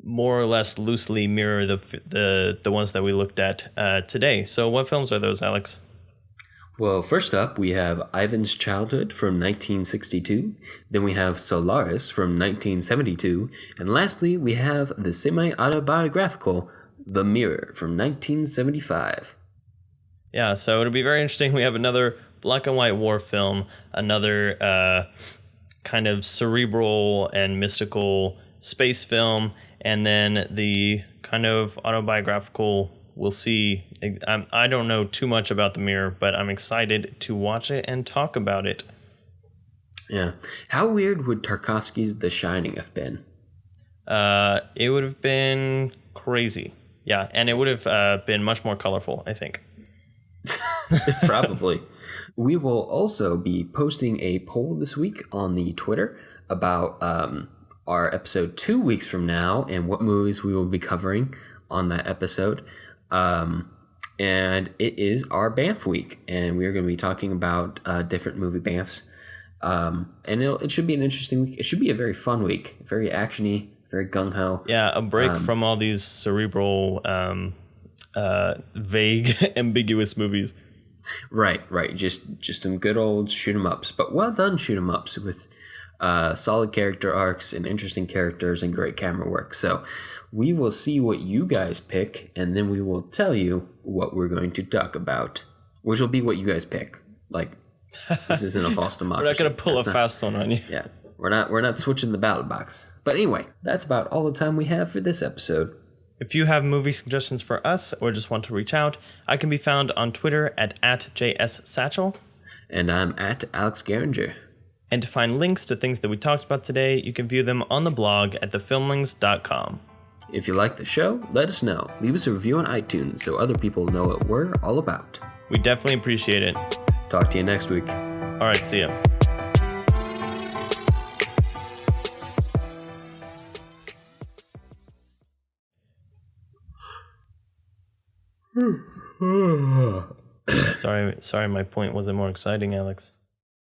more or less loosely mirror the ones that we looked at today. So what films are those, Alex? Well, first up, we have Ivan's Childhood from 1962. Then we have Solaris from 1972. And lastly, we have the semi-autobiographical The Mirror from 1975. Yeah, so it'll be very interesting. We have another black and white war film, another kind of cerebral and mystical space film, and then the kind of autobiographical. We'll see. I don't know too much about The Mirror, but I'm excited to watch it and talk about it. Yeah. How weird would Tarkovsky's The Shining have been? It would have been crazy. Yeah, and it would have been much more colorful, I think. Probably. We will also be posting a poll this week on the Twitter about our episode 2 weeks from now and what movies we will be covering on that episode. And it is our Banff week, and we are going to be talking about different movie Banffs. And it should be an interesting week. It should be a very fun week, very actiony, very gung-ho. Yeah, a break from all these cerebral, vague, ambiguous movies. Right. Just some good old shoot 'em ups, but well done shoot 'em ups with solid character arcs and interesting characters and great camera work. So we will see what you guys pick, and then we will tell you what we're going to talk about, which will be what you guys pick. Like, this isn't a false democracy. We're not going to pull fast one on you. Yeah, we're not switching the ballot box. But anyway, that's about all the time we have for this episode. If you have movie suggestions for us or just want to reach out, I can be found on Twitter at @JSSatchel. And I'm at Alex Geringer. And to find links to things that we talked about today, you can view them on the blog at thefilmlings.com. If you like the show, let us know. Leave us a review on iTunes so other people know what we're all about. We definitely appreciate it. Talk to you next week. All right, see ya. Sorry, my point wasn't more exciting, Alex.